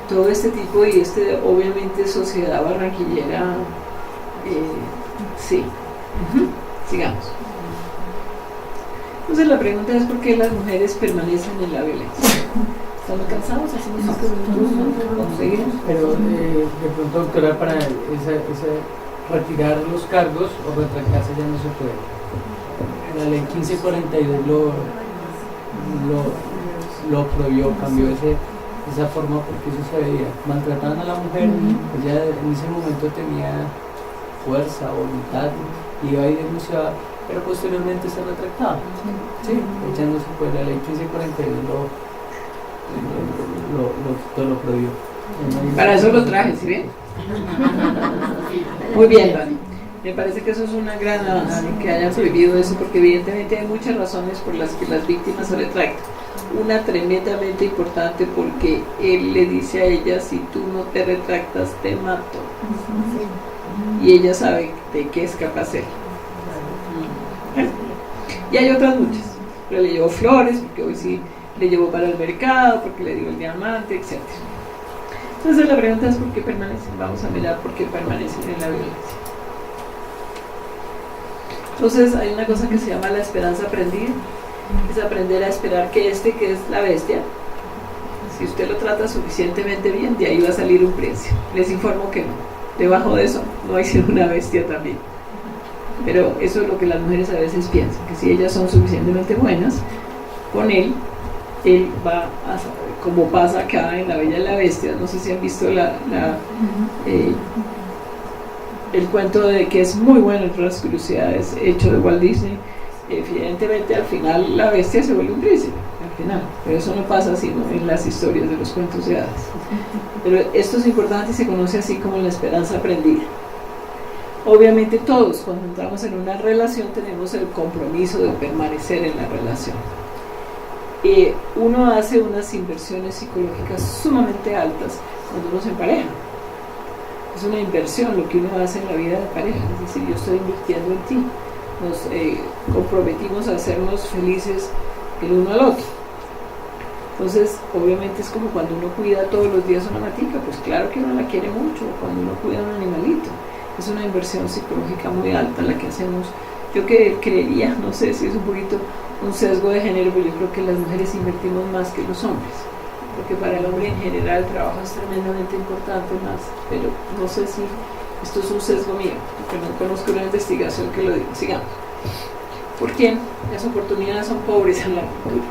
Speaker 1: todo este tipo y obviamente sociedad barranquillera, sí. Sigamos. Entonces la pregunta es: ¿por qué las mujeres permanecen en la violencia? ¿Estamos cansados? ¿Hacemos 5 minutos? ¿Vamos a seguir?
Speaker 3: Pero de pronto, doctora, para retirar los cargos o retractarse ya no se puede. La ley 1542 lo prohibió, cambió esa forma, porque eso se veía. Maltrataban a la mujer, ella en ese momento tenía fuerza, voluntad, iba y denunciaba, pero posteriormente se retractaba. Sí, ella no se puede. La ley 1542 lo prohibió.
Speaker 1: Para eso lo traje, ¿sí ven? Muy bien, Dani. Me parece que eso es una gran avance, que hayan prohibido eso, porque evidentemente hay muchas razones por las que las víctimas se retractan. Una tremendamente importante, porque él le dice a ella: si tú no te retractas, te mato. Y ella sabe de qué es capaz él. Y hay otras muchas. Pero le llevó flores, porque hoy sí le llevó para el mercado, porque le dio el diamante, etc. Entonces la pregunta es: ¿por qué permanecen? Vamos a mirar por qué permanecen en la violencia. Entonces hay una cosa que se llama la esperanza aprendida. Es aprender a esperar que que es la bestia, si usted lo trata suficientemente bien, de ahí va a salir un príncipe. Les informo que no. Debajo de eso no hay sino una bestia también. Pero eso es lo que las mujeres a veces piensan, que si ellas son suficientemente buenas con él va a, como pasa acá en La Bella y la Bestia. No sé si han visto el cuento de que es muy bueno, entre las curiosidades, hecho de Walt Disney. Evidentemente al final la bestia se vuelve un príncipe, al final, pero eso no pasa sino en las historias de los cuentos de hadas. Pero esto es importante y se conoce así como la esperanza aprendida. Obviamente todos, cuando entramos en una relación, tenemos el compromiso de permanecer en la relación. Uno hace unas inversiones psicológicas sumamente altas cuando uno se empareja. Es una inversión lo que uno hace en la vida de pareja, es decir, yo estoy invirtiendo en ti. Nos comprometimos a hacernos felices el uno al otro. Entonces, obviamente es como cuando uno cuida todos los días una matica, pues claro que uno la quiere mucho, cuando uno cuida un animalito. Es una inversión psicológica muy alta la que hacemos. Yo creería, no sé si es un poquito un sesgo de género, pero yo creo que las mujeres invertimos más que los hombres, porque para el hombre en general el trabajo es tremendamente importante más, pero no sé si esto es un sesgo mío, porque no conozco una investigación que lo diga. Sigamos. ¿Por qué las oportunidades son pobres en la cultura?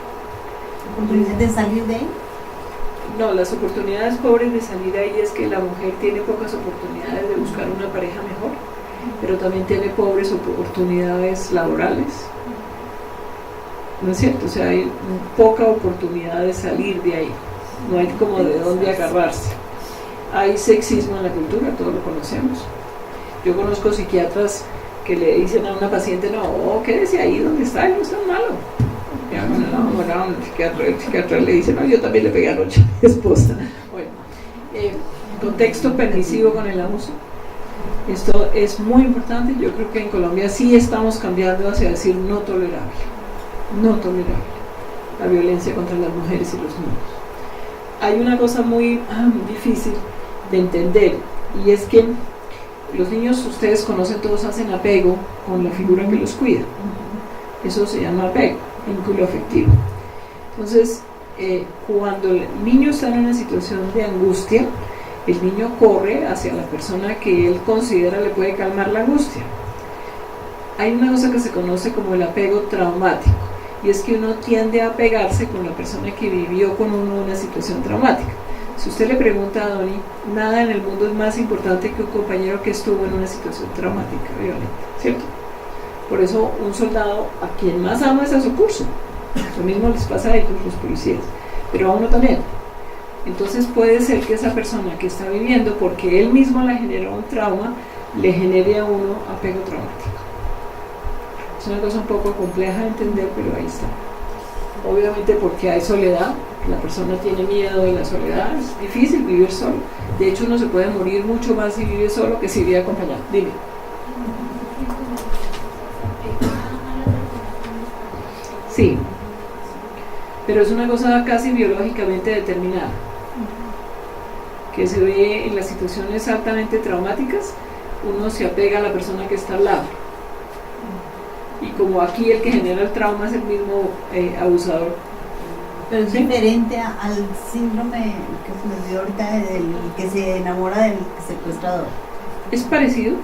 Speaker 2: ¿Oportunidades de salir de ahí?
Speaker 1: No, las oportunidades pobres de salir de ahí es que la mujer tiene pocas oportunidades de buscar una pareja mejor, pero también tiene pobres oportunidades laborales. ¿No es cierto? O sea, hay poca oportunidad de salir de ahí, no hay como de dónde agarrarse. Hay sexismo en la cultura, todos lo conocemos. Yo conozco psiquiatras que le dicen a una paciente: no, quédese ahí donde está, no es tan malo. El psiquiatra le dice: no, yo también le pegué anoche a mi esposa. Bueno, contexto permisivo con el abuso. Esto es muy importante. Yo creo que en Colombia sí estamos cambiando hacia decir no tolerable. No tolerable la violencia contra las mujeres y los niños. Hay una cosa muy difícil de entender, y es que los niños, ustedes conocen, todos hacen apego con la figura que los cuida. Eso se llama apego, vínculo afectivo. Entonces, cuando el niño está en una situación de angustia, el niño corre hacia la persona que él considera le puede calmar la angustia. Hay una cosa que se conoce como el apego traumático, y es que uno tiende a pegarse con la persona que vivió con uno una situación traumática. Si usted le pregunta a Donny, nada en el mundo es más importante que un compañero que estuvo en una situación traumática, violenta, ¿cierto? Por eso un soldado a quien más ama es a su curso. Lo mismo les pasa a ellos, los policías, pero a uno también. Entonces puede ser que esa persona que está viviendo, porque él mismo le generó un trauma, le genere a uno apego traumático. Es una cosa un poco compleja de entender, pero ahí está. obviamente porque hay soledad, la persona tiene miedo de la soledad, es difícil vivir solo. De hecho, uno se puede morir mucho más si vive solo que si vive acompañado. Dime. Sí, pero es una cosa casi biológicamente determinada, que se ve en las situaciones altamente traumáticas, uno se apega a la persona que está al lado. Y como aquí el que genera el trauma es el mismo abusador.
Speaker 2: Pero es diferente al síndrome que se me olvidó ahorita, del que se enamora del secuestrador.
Speaker 1: Es parecido.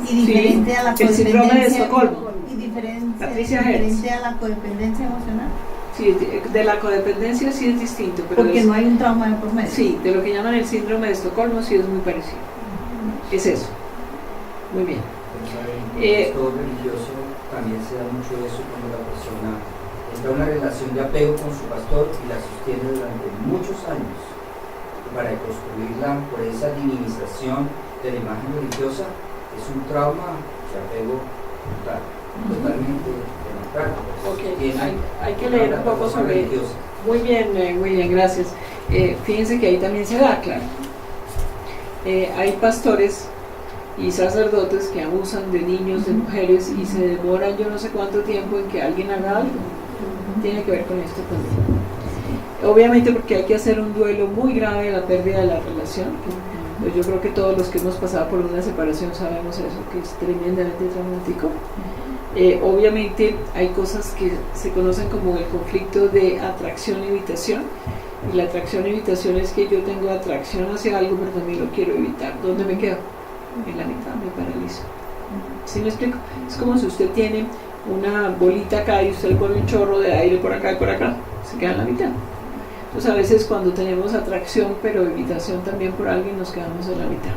Speaker 2: Y diferente a la
Speaker 1: el
Speaker 2: codependencia.
Speaker 1: síndrome de Estocolmo.
Speaker 2: Y diferente
Speaker 1: Patricia
Speaker 2: diferente a la codependencia emocional.
Speaker 1: Sí, de la codependencia sí es distinto. Pero
Speaker 2: Porque no hay un trauma de por medio.
Speaker 1: Sí, de lo que llaman el síndrome de Estocolmo sí es muy parecido. Es eso. Muy bien.
Speaker 4: Todo religioso también se da mucho eso cuando la persona está en una relación de apego con su pastor y la sostiene durante muchos años. Para construirla por esa divinización de la imagen religiosa es un trauma de apego total, totalmente democrático.
Speaker 1: Okay. Hay que leer un poco sobre... Muy bien, gracias. Fíjense que ahí también se da, claro. Hay pastores y sacerdotes que abusan de niños, de mujeres y se demoran yo no sé cuánto tiempo en que alguien haga algo. Tiene que ver con esto también. Obviamente porque hay que hacer un duelo muy grave de la pérdida de la relación. Pues yo creo que todos los que hemos pasado por una separación sabemos eso, que es tremendamente traumático. Obviamente hay cosas que se conocen como el conflicto de atracción-evitación. Y la atracción-evitación es que yo tengo atracción hacia algo, pero también lo quiero evitar. ¿Dónde me quedo? En la mitad, me paralizo. ¿Sí me explico? Es como si usted tiene una bolita acá y usted le pone un chorro de aire por acá y por acá, se queda en la mitad. Entonces a veces cuando tenemos atracción pero evitación también por alguien nos quedamos en la mitad.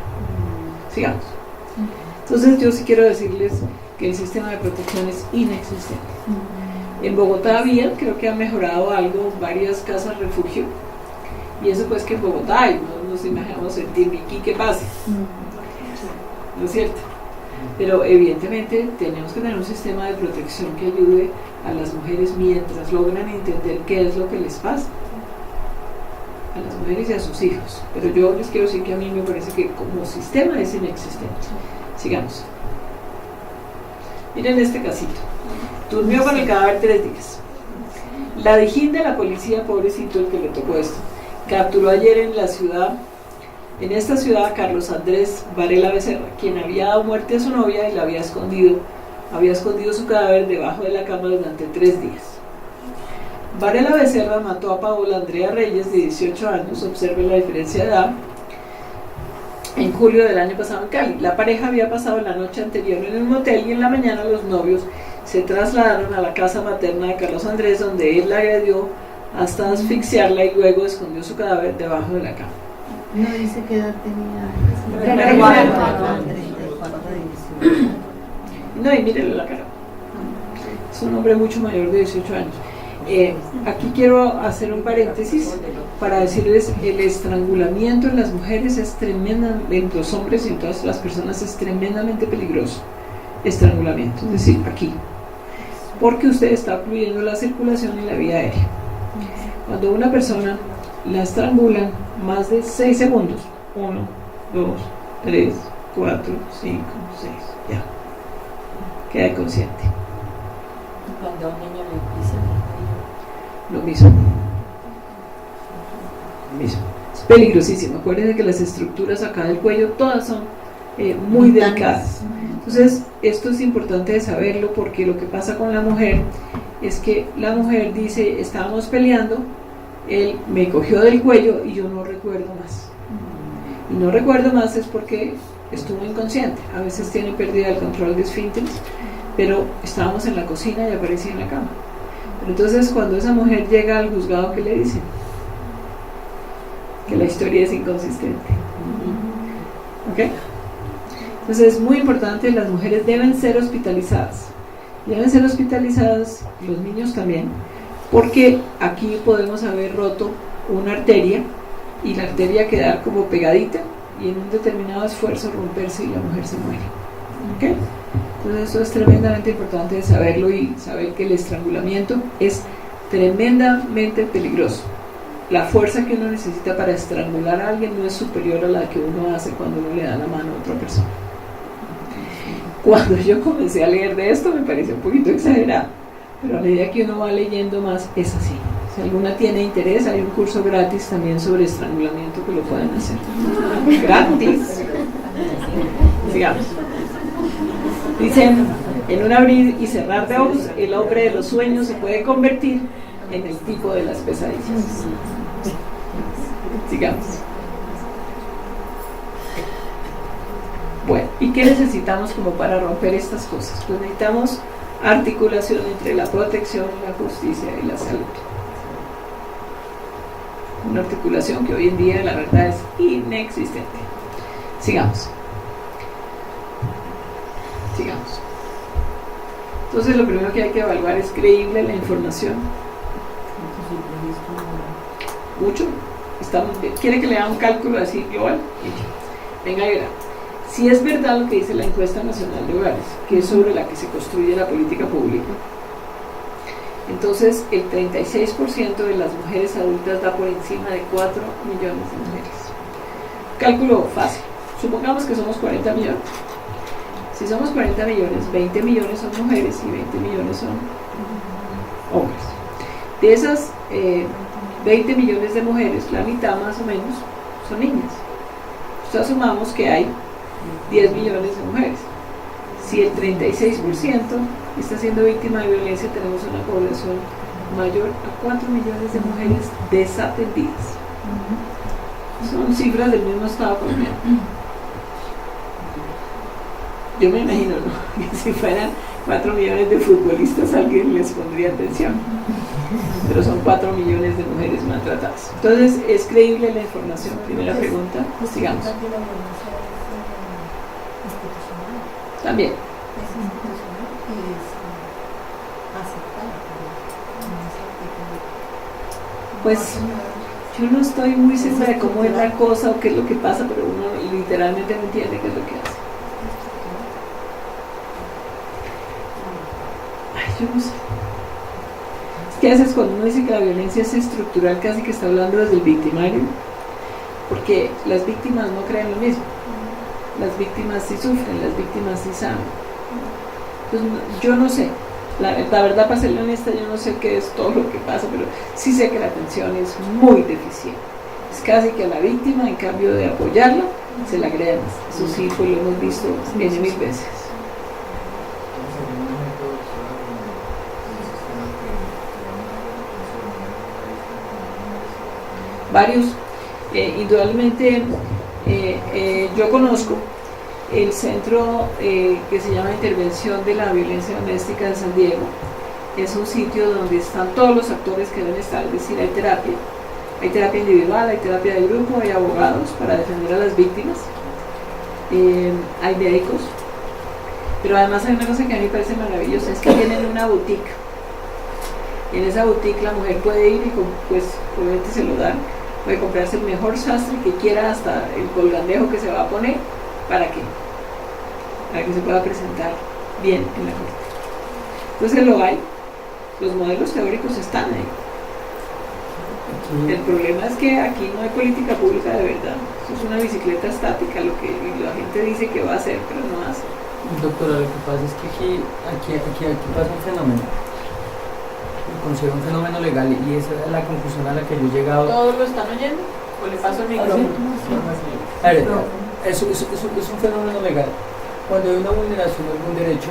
Speaker 1: Sigamos. Entonces yo sí quiero decirles que el sistema de protección es inexistente. En Bogotá había, creo que ha mejorado algo, varias casas refugio, y eso pues que en Bogotá hay, no nos imaginamos en Timbiquí que pase, ¿no es cierto? Pero evidentemente tenemos que tener un sistema de protección que ayude a las mujeres mientras logran entender qué es lo que les pasa, a las mujeres y a sus hijos. Pero yo les quiero decir que a mí me parece que como sistema es inexistente. Sigamos. Miren este casito. Durmió con el cadáver 3 días. La Dijín de la policía, pobrecito el que le tocó esto, capturó ayer en esta ciudad a Carlos Andrés Varela Becerra, quien había dado muerte a su novia y la había escondido su cadáver debajo de la cama durante 3 días. Varela Becerra mató a Paola Andrea Reyes, de 18 años, observe la diferencia de edad, en julio del año pasado en Cali. La pareja había pasado la noche anterior en un motel y en la mañana los novios se trasladaron a la casa materna de Carlos Andrés, donde él la agredió hasta asfixiarla y luego escondió su cadáver debajo de la cama.
Speaker 2: No dice qué edad tenía. 34 de 18.
Speaker 1: No, y mírenle la cara. Es un hombre mucho mayor de 18 años. Aquí quiero hacer un paréntesis para decirles, el estrangulamiento en las mujeres es tremendamente, en los hombres y en todas las personas es tremendamente peligroso. Estrangulamiento, es decir, aquí. Porque usted está ocluyendo la circulación y la vía aérea. Cuando una persona la estrangulan más de 6 segundos, 1, 2, 3, 4, 5, 6, ya. Queda inconsciente.
Speaker 5: Cuando a un niño le pisan
Speaker 1: Lo mismo. Es peligrosísimo. Acuérdense que las estructuras acá del cuello todas son muy delicadas. Entonces, esto es importante de saberlo porque lo que pasa con la mujer es que la mujer dice, estábamos peleando, él me cogió del cuello y yo no recuerdo más. Y no recuerdo más es porque estuvo inconsciente. A veces tiene pérdida del control de esfínteres, pero estábamos en la cocina y aparecía en la cama. Pero entonces cuando esa mujer llega al juzgado, ¿qué le dicen? Que la historia es inconsistente. ¿Ok? Entonces es muy importante, las mujeres deben ser hospitalizadas. Deben ser hospitalizadas, los niños también, porque aquí podemos haber roto una arteria y la arteria quedar como pegadita y en un determinado esfuerzo romperse y la mujer se muere. ¿Ok? Entonces eso es tremendamente importante de saberlo y saber que el estrangulamiento es tremendamente peligroso. La fuerza que uno necesita para estrangular a alguien no es superior a la que uno hace cuando uno le da la mano a otra persona. Cuando yo comencé a leer de esto me pareció un poquito exagerado, pero a medida que uno va leyendo más es así. Si alguna tiene interés, hay un curso gratis también sobre estrangulamiento que lo pueden hacer. Gratis. Sigamos. Dicen, en un abrir y cerrar de ojos, el hombre de los sueños se puede convertir en el tipo de las pesadillas. Sigamos. Bueno, ¿y qué necesitamos como para romper estas cosas? Pues necesitamos articulación entre la protección, la justicia y la salud. Una articulación que hoy en día la verdad es inexistente. Sigamos. Sigamos. Entonces lo primero que hay que evaluar es creíble la información. Mucho. Estamos bien. ¿Quiere que le haga un cálculo así global? Venga, verá. Si es verdad lo que dice la encuesta nacional de hogares, que es sobre la que se construye la política pública, entonces el 36% de las mujeres adultas da por encima de 4 millones de mujeres. Cálculo fácil. Supongamos que somos 40 millones. Si somos 40 millones, 20 millones son mujeres y 20 millones son hombres. De esas 20 millones de mujeres, la mitad más o menos son niñas. Entonces asumamos que hay 10 millones de mujeres. Si el 36% está siendo víctima de violencia, tenemos una población mayor a 4 millones de mujeres desatendidas. Son cifras del mismo Estado colombiano. Yo me imagino, ¿no?, que si fueran 4 millones de futbolistas alguien les pondría atención, pero son 4 millones de mujeres maltratadas. Entonces, ¿es creíble la información? Primera pregunta, sigamos. También. Pues yo no estoy muy segura de cómo es la cosa o qué es lo que pasa, pero uno literalmente no entiende qué es lo que hace. Yo no sé. Es que a veces cuando uno dice que la violencia es estructural, casi que está hablando desde el victimario, porque las víctimas no creen lo mismo. Las víctimas sí sufren, las víctimas sí saben. Entonces, yo no sé. La verdad, para ser honesta, yo no sé qué es todo lo que pasa, pero sí sé que la atención es muy deficiente. Es casi que a la víctima, en cambio de apoyarla, se la agrede más. Eso sí, pues lo hemos visto N mil veces. Varios, indudablemente, yo conozco el centro que se llama Intervención de la Violencia Doméstica de San Diego. Es un sitio donde están todos los actores que deben estar, es decir, hay terapia individual, hay terapia de grupo, hay abogados para defender a las víctimas, hay médicos, pero además hay una cosa que a mí me parece maravillosa, es que tienen una boutique. Y en esa boutique la mujer puede ir y pues obviamente se lo dan, puede comprarse el mejor sastre que quiera, hasta el colgandejo que se va a poner, ¿para qué? Para que se pueda presentar bien en la corte. Entonces lo hay, los modelos teóricos están ahí. El problema es que aquí no hay política pública de verdad. Eso es una bicicleta estática, lo que la gente dice que va a hacer, pero no hace.
Speaker 3: Doctora, lo que pasa es que aquí pasa un fenómeno. Considero un fenómeno legal y esa es la conclusión a la que yo he llegado.
Speaker 5: ¿Todos lo están oyendo? ¿O le paso el micrófono?
Speaker 3: A ver, es un fenómeno legal. Cuando hay una vulneración de algún derecho,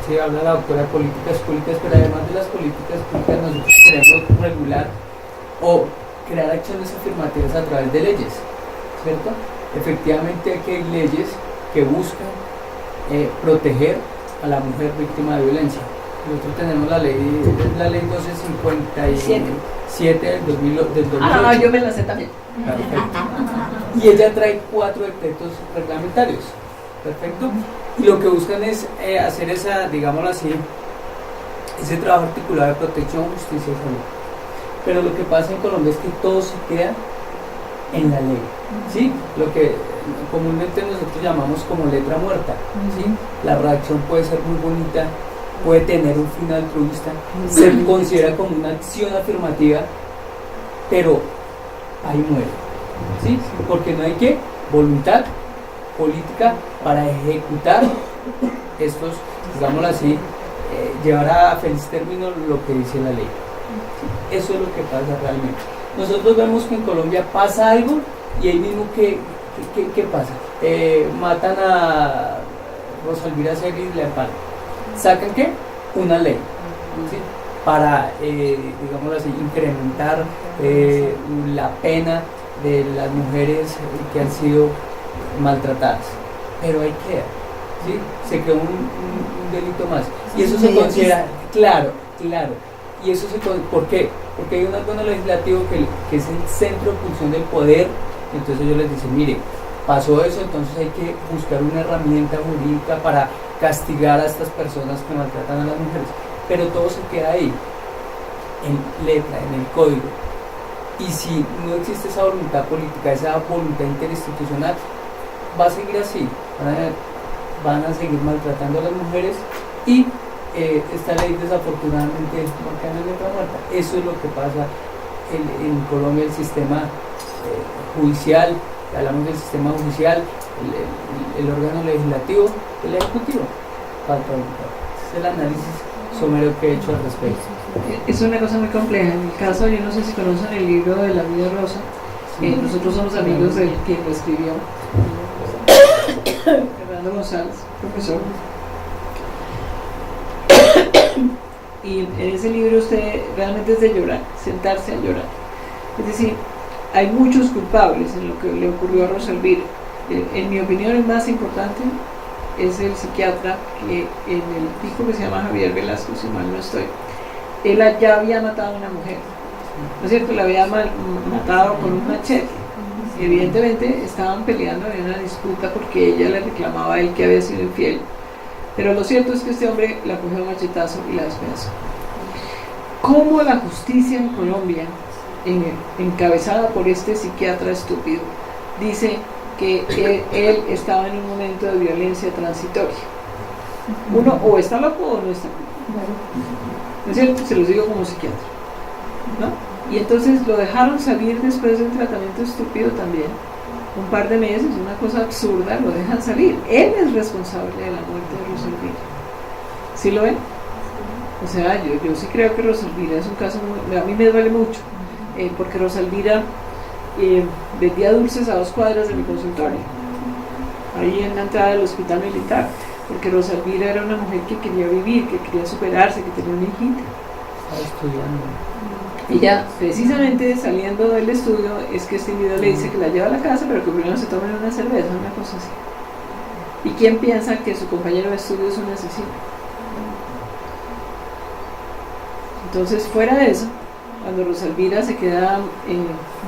Speaker 3: se habla la doctora de políticas públicas, pero además de las políticas públicas nosotros queremos regular o crear acciones afirmativas a través de leyes, ¿cierto? Efectivamente aquí hay leyes que buscan proteger a la mujer víctima de violencia. Nosotros tenemos la ley 1257 del 2008.
Speaker 1: Ah, yo me la sé también.
Speaker 3: Perfecto. Y ella trae 4 decretos reglamentarios. Perfecto. Y lo que buscan es hacer esa, digámoslo así, ese trabajo articulado de protección, justicia y salud. Pero lo que pasa en Colombia es que todo se queda en la ley, ¿sí? Lo que comúnmente nosotros llamamos como letra muerta, ¿sí? La redacción puede ser muy bonita, puede tener un fin altruista, se considera como una acción afirmativa, pero ahí muere, ¿sí? Porque no hay que voluntad política para ejecutar estos, digámoslo así, llevar a feliz término lo que dice la ley. Eso es lo que pasa realmente. Nosotros vemos que en Colombia pasa algo y ahí mismo ¿qué pasa? Matan a Rosalvira Serri y la empalan. ¿Sacan qué? Una ley, ¿sí? Para, digámoslo así, incrementar la pena de las mujeres que han sido maltratadas. Pero ahí queda, ¿sí? Se creó un delito más. Y eso se considera, claro. Y eso ¿por qué? Porque hay un órgano legislativo que es el centro de función del poder. Entonces ellos les dicen, mire, pasó eso, entonces hay que buscar una herramienta jurídica para castigar a estas personas que maltratan a las mujeres. Pero todo se queda ahí, en letra, en el código. Y si no existe esa voluntad política, esa voluntad interinstitucional, va a seguir así. Van a seguir maltratando a las mujeres y esta ley desafortunadamente no queda en letra muerta. Eso es lo que pasa en Colombia, el sistema judicial. Hablamos del sistema judicial, el órgano legislativo, el ejecutivo. Falta voluntad. Es el análisis somero que he hecho al respecto.
Speaker 1: Es una cosa muy compleja. En el caso, yo no sé si conocen el libro de La vida rosa. Nosotros somos amigos de quien lo escribió, Fernando González, profesor. Y en ese libro usted realmente es de llorar, sentarse a llorar. Es decir, hay muchos culpables en lo que le ocurrió a Rosalvira. En mi opinión, el más importante es el psiquiatra, que en el tipo que se llama Javier Velasco, si mal no estoy, él ya había matado a una mujer, ¿no es cierto? La había matado con un machete. Evidentemente estaban peleando en una disputa porque ella le reclamaba a él que había sido infiel. Pero lo cierto es que este hombre la cogió a machetazo y la despedazó. ¿Cómo la justicia en Colombia, encabezada por este psiquiatra estúpido, dice que él estaba en un momento de violencia transitoria? Uno o está loco o no está loco, ¿no es cierto? Se los digo como psiquiatra, ¿no? Y entonces lo dejaron salir después de un tratamiento estúpido también, un par de meses, una cosa absurda, lo dejan salir. Él es responsable de la muerte de Rosalvira. ¿Sí lo ven? O sea, yo sí creo que Rosalvira es un caso a mí me duele mucho, porque Rosalvira vendía dulces a 2 cuadras de mi consultorio, ahí en la entrada del hospital militar, porque Rosalvira era una mujer que quería vivir, que quería superarse, que tenía una hijita.
Speaker 3: Estaba estudiando.
Speaker 1: Ella, precisamente saliendo del estudio, es que este individuo le dice que la lleva a la casa, pero que primero se tomen una cerveza, una cosa así. ¿Y quién piensa que su compañero de estudio es un asesino? Entonces, fuera de eso, cuando Rosalvira se queda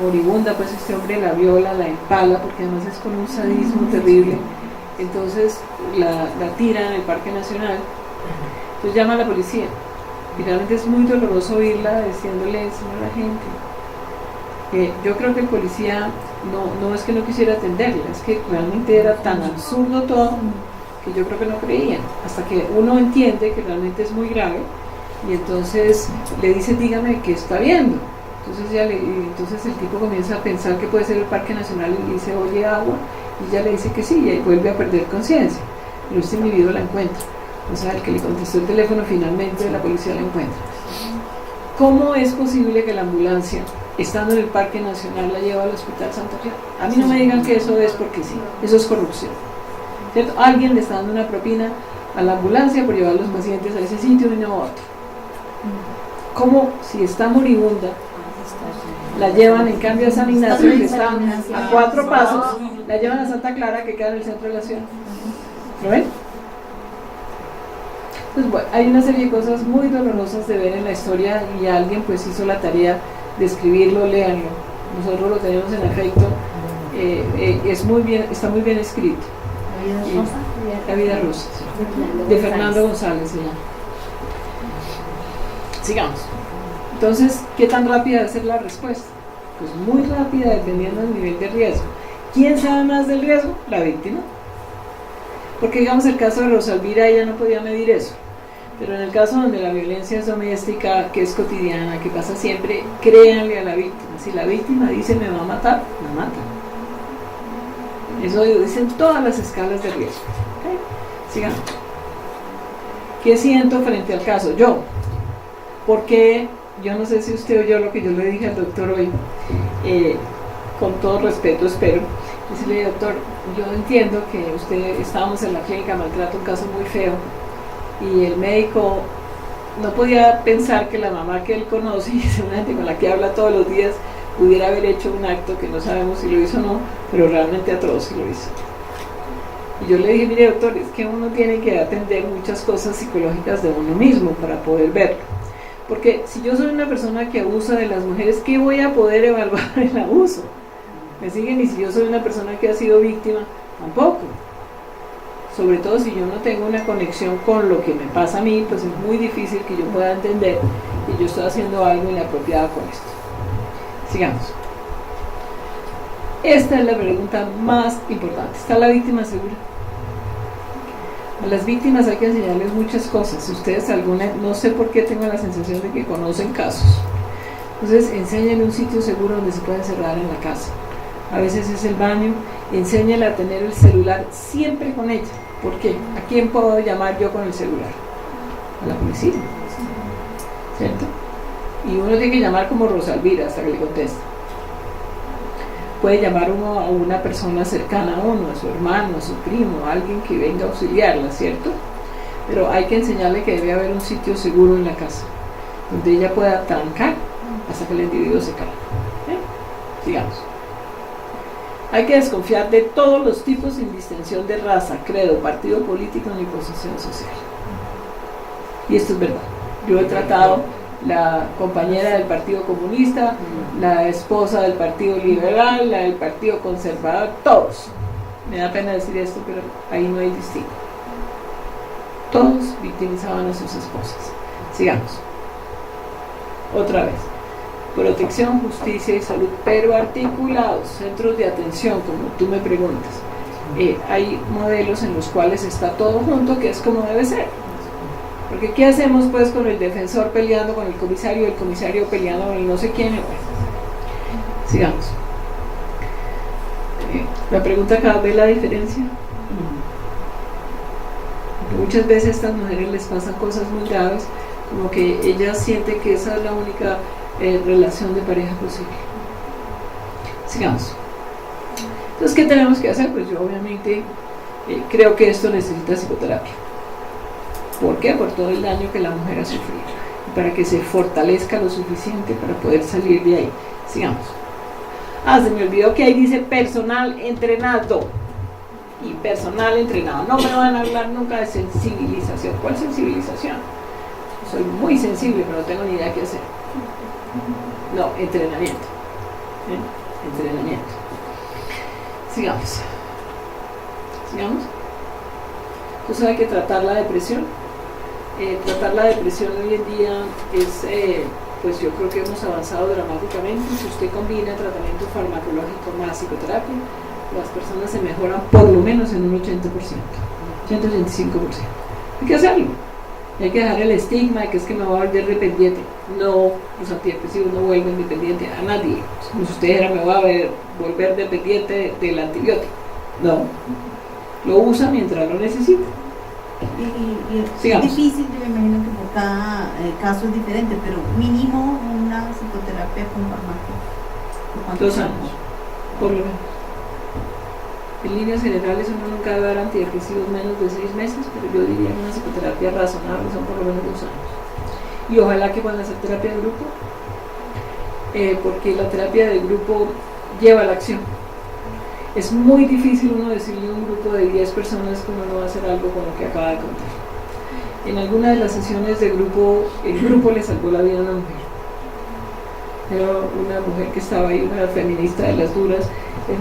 Speaker 1: moribunda, pues este hombre la viola, la empala, porque además es con un sadismo terrible. Entonces la tira en el Parque Nacional. Entonces llama a la policía. Finalmente es muy doloroso oírla diciéndole, señora agente, yo creo que el policía no es que no quisiera atenderla, es que realmente era tan absurdo todo que yo creo que no creía, hasta que uno entiende que realmente es muy grave y entonces le dice, dígame qué está viendo. Entonces el tipo comienza a pensar que puede ser el Parque Nacional y le dice, oye, agua, y ella le dice que sí, y ahí vuelve a perder conciencia, pero este individuo la encuentra. O sea, el que le contestó el teléfono finalmente la policía la encuentra. ¿Cómo es posible que la ambulancia, estando en el Parque Nacional, la lleva al Hospital Santa Clara? A mí no me digan que eso es porque sí, eso es corrupción, ¿cierto? Alguien le está dando una propina a la ambulancia por llevar a los pacientes a ese sitio y no a otro. ¿Cómo, si está moribunda, la llevan en cambio a San Ignacio, que está a 4 pasos, la llevan a Santa Clara, que queda en el centro de la ciudad? ¿Lo ven? Pues bueno, hay una serie de cosas muy dolorosas de ver en la historia y alguien pues hizo la tarea de escribirlo, léanlo. Nosotros lo tenemos en efecto, está muy bien escrito. La vida rosa, de Fernando González se llama. Sigamos. Entonces, ¿qué tan rápida debe ser la respuesta? Pues muy rápida dependiendo del nivel de riesgo. ¿Quién sabe más del riesgo? La víctima. Porque digamos el caso de Rosalvira, ella no podía medir eso. Pero en el caso donde la violencia es doméstica, que es cotidiana, que pasa siempre, créanle a la víctima. Si la víctima dice me va a matar, la mata. Eso dicen todas las escalas de riesgo. ¿Okay? Sigamos. ¿Qué siento frente al caso? Yo. Porque yo no sé si usted oyó lo que yo le dije al doctor hoy. Con todo respeto, espero. Decirle, doctor, yo entiendo que usted, estábamos en la clínica, maltrato, un caso muy feo. Y el médico no podía pensar que la mamá que él conoce y seguramente con la que habla todos los días pudiera haber hecho un acto que no sabemos si lo hizo o no, pero realmente atroz si lo hizo. Y yo le dije, mire doctor, es que uno tiene que atender muchas cosas psicológicas de uno mismo para poder verlo. Porque si yo soy una persona que abusa de las mujeres, ¿qué voy a poder evaluar el abuso? ¿Me siguen? Y si yo soy una persona que ha sido víctima, tampoco. Sobre todo si yo no tengo una conexión con lo que me pasa a mí, pues es muy difícil que yo pueda entender que yo estoy haciendo algo inapropiado con esto. Sigamos. Esta es la pregunta más importante. ¿Está la víctima segura? A las víctimas hay que enseñarles muchas cosas. Ustedes no sé por qué tengo la sensación de que conocen casos. Entonces enséñenle un sitio seguro donde se pueda encerrar en la casa. A veces es el baño. Enséñale a tener el celular siempre con ella. ¿Por qué? ¿A quién puedo llamar yo con el celular? A la policía. ¿Cierto? Y uno tiene que llamar como Rosalvira hasta que le conteste. Puede llamar uno a una persona cercana a uno, a su hermano, a su primo, a alguien que venga a auxiliarla, ¿cierto? Pero hay que enseñarle que debe haber un sitio seguro en la casa, donde ella pueda trancar hasta que el individuo se calme. Sigamos. Hay que desconfiar de todos los tipos sin distinción de raza, credo, partido político ni posición social. Y esto es verdad. Yo he tratado la compañera del Partido Comunista, la esposa del Partido Liberal, la del Partido Conservador, todos. Me da pena decir esto, pero ahí no hay distingo. Todos victimizaban a sus esposas. Sigamos. Otra vez. Protección, justicia y salud, pero articulados, centros de atención, como tú me preguntas. Hay modelos en los cuales está todo junto, que es como debe ser. Porque ¿qué hacemos pues con el defensor peleando con el comisario peleando con el no sé quién? Sigamos. La pregunta acá, ¿ve la diferencia? Porque muchas veces a estas mujeres les pasan cosas muy graves, como que ellas sienten que esa es la única relación de pareja posible. Sigamos. Entonces, ¿qué tenemos que hacer? Pues yo obviamente creo que esto necesita psicoterapia. ¿Por qué? Por todo el daño que la mujer ha sufrido, y para que se fortalezca lo suficiente para poder salir de ahí. Sigamos. Se me olvidó que ahí dice personal entrenado. Y personal entrenado. No me van a hablar nunca de sensibilización. ¿Cuál sensibilización? Soy muy sensible, pero no tengo ni idea qué hacer. No, entrenamiento. Entrenamiento. Sigamos. Entonces hay que tratar la depresión. Tratar la depresión hoy en día es, pues yo creo que hemos avanzado dramáticamente. Si usted combina tratamiento farmacológico más psicoterapia, las personas se mejoran por lo menos en un 80%, 185%. Hay que hacerlo. Hay que dejar el estigma de que es que me voy a volver dependiente. No, los antidepresivos no vuelven dependiente a nadie. Como si usted dijera, me voy a volver dependiente del antibiótico. No. Lo usa mientras lo necesita.
Speaker 2: Y es difícil, yo me imagino que por cada caso es diferente, pero mínimo una psicoterapia con fármaco.
Speaker 1: 2 años, por lo menos. En líneas generales uno nunca debe dar antidepresivos menos de 6 meses, pero yo diría que una psicoterapia razonable son por lo menos 2 años. Y ojalá que puedan hacer terapia de grupo, porque la terapia de grupo lleva a la acción. Es muy difícil uno decirle a un grupo de 10 personas que uno no va a hacer algo con lo que acaba de contar. En alguna de las sesiones de grupo, el grupo le salvó la vida a una mujer. Era una mujer que estaba ahí, una feminista de las duras.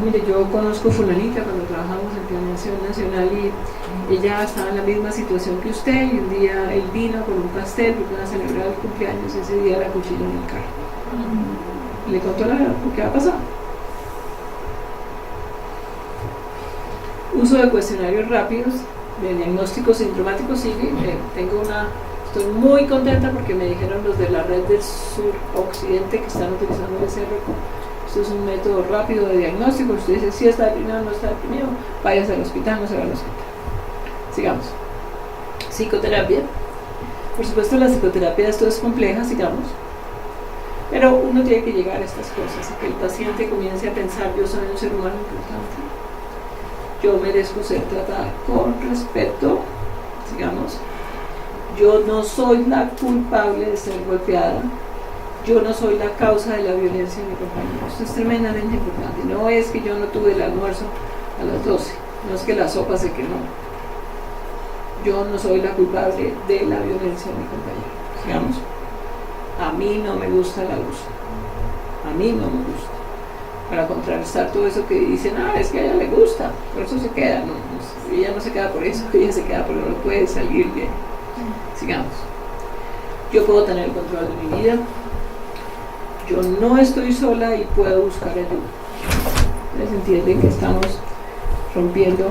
Speaker 1: Mire, yo conozco a fulanita cuando trabajamos en Planeación Nacional y ella estaba en la misma situación que usted, y un día él vino con un pastel porque iba a celebrar el cumpleaños, y ese día la cuchilló en el carro. Le contó la verdad, ¿qué va a pasar? Uso de cuestionarios rápidos, de diagnósticos sintomáticos, sigue. Tengo una
Speaker 5: Estoy muy contenta porque me dijeron los de la red del sur-occidente que están utilizando el SRQ. Esto es un método rápido de diagnóstico. Usted dice si está deprimido o no está deprimido, váyase al hospital, no se va al hospital. Sigamos. Psicoterapia. Por supuesto, la psicoterapia esto es compleja, sigamos. Pero uno tiene que llegar a estas cosas y que el paciente comience a pensar: yo soy un ser humano importante, yo merezco ser tratada con respeto, sigamos. Yo no soy la culpable de ser golpeada, yo no soy la causa de la violencia de mi compañero. Esto es tremendamente importante. No es que yo no tuve el almuerzo a las 12, no es que la sopa se quemó. Yo no soy la culpable de la violencia de mi compañero. Sigamos. A mí no me gusta el abuso. A mí no me gusta. Para contrarrestar todo eso que dicen: es que a ella le gusta, por eso se queda. No, ella no se queda por eso, ella se queda porque no puede salir bien. Sigamos. Yo puedo tener el control de mi vida. Yo no estoy sola y puedo buscar ayuda. ¿Les entienden que estamos rompiendo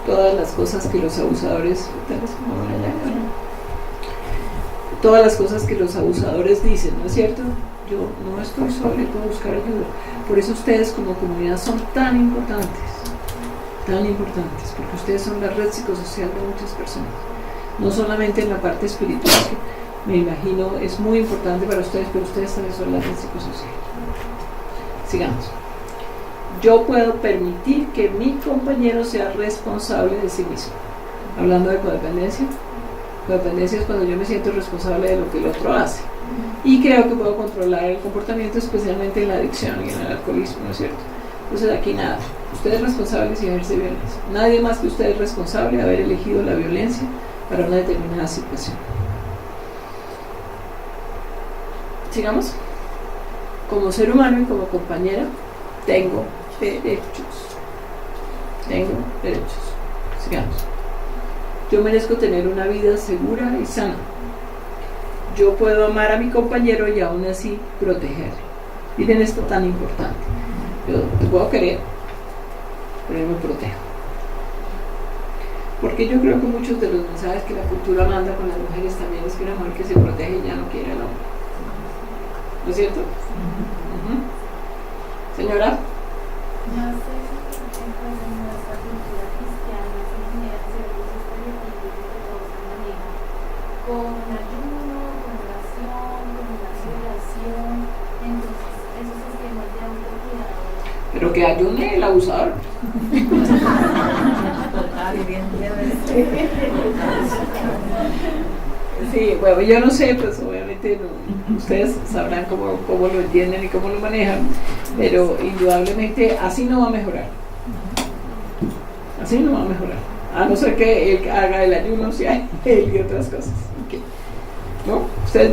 Speaker 5: todas las cosas que los abusadores, todas las cosas que los abusadores dicen, ¿no es cierto? Yo no estoy sola y puedo buscar ayuda. Por eso ustedes como comunidad son tan importantes, porque ustedes son la red psicosocial de muchas personas, no solamente en la parte espiritual, que me imagino es muy importante para ustedes, pero ustedes también son la red psicosocial. Sigamos. Yo puedo permitir que mi compañero sea responsable de sí mismo. Hablando de codependencia, codependencia es cuando yo me siento responsable de lo que el otro hace. Y creo que puedo controlar el comportamiento, especialmente en la adicción y en el alcoholismo, ¿no es cierto? Entonces aquí nada, usted es responsable si ejerce violencia. Nadie más que usted es responsable de haber elegido la violencia para una determinada situación. Sigamos. Como ser humano y como compañera, tengo derechos. Tengo derechos. Sigamos. Yo merezco tener una vida segura y sana. Yo puedo amar a mi compañero y aún así protegerle. Miren esto tan importante. Yo te puedo querer, pero yo me protejo. Porque yo creo que muchos de los mensajes que la cultura manda con las mujeres también es que una mujer que se protege ya no quiere al hombre. ¿No es cierto? Señora.
Speaker 6: No sé si en nuestra cultura cristiana se generan ciertos estereotipos de que todo se maneja con ayuno, con oración, con una celebración. Entonces, esos sistemas de autocuidado.
Speaker 5: Pero que ayune el abusador. Sí, bueno, yo no sé, pues obviamente no, ustedes sabrán cómo lo entienden y cómo lo manejan, pero indudablemente así no va a mejorar. Así no va a mejorar. A no ser que él haga el ayuno, y otras cosas. Okay. ¿No? Usted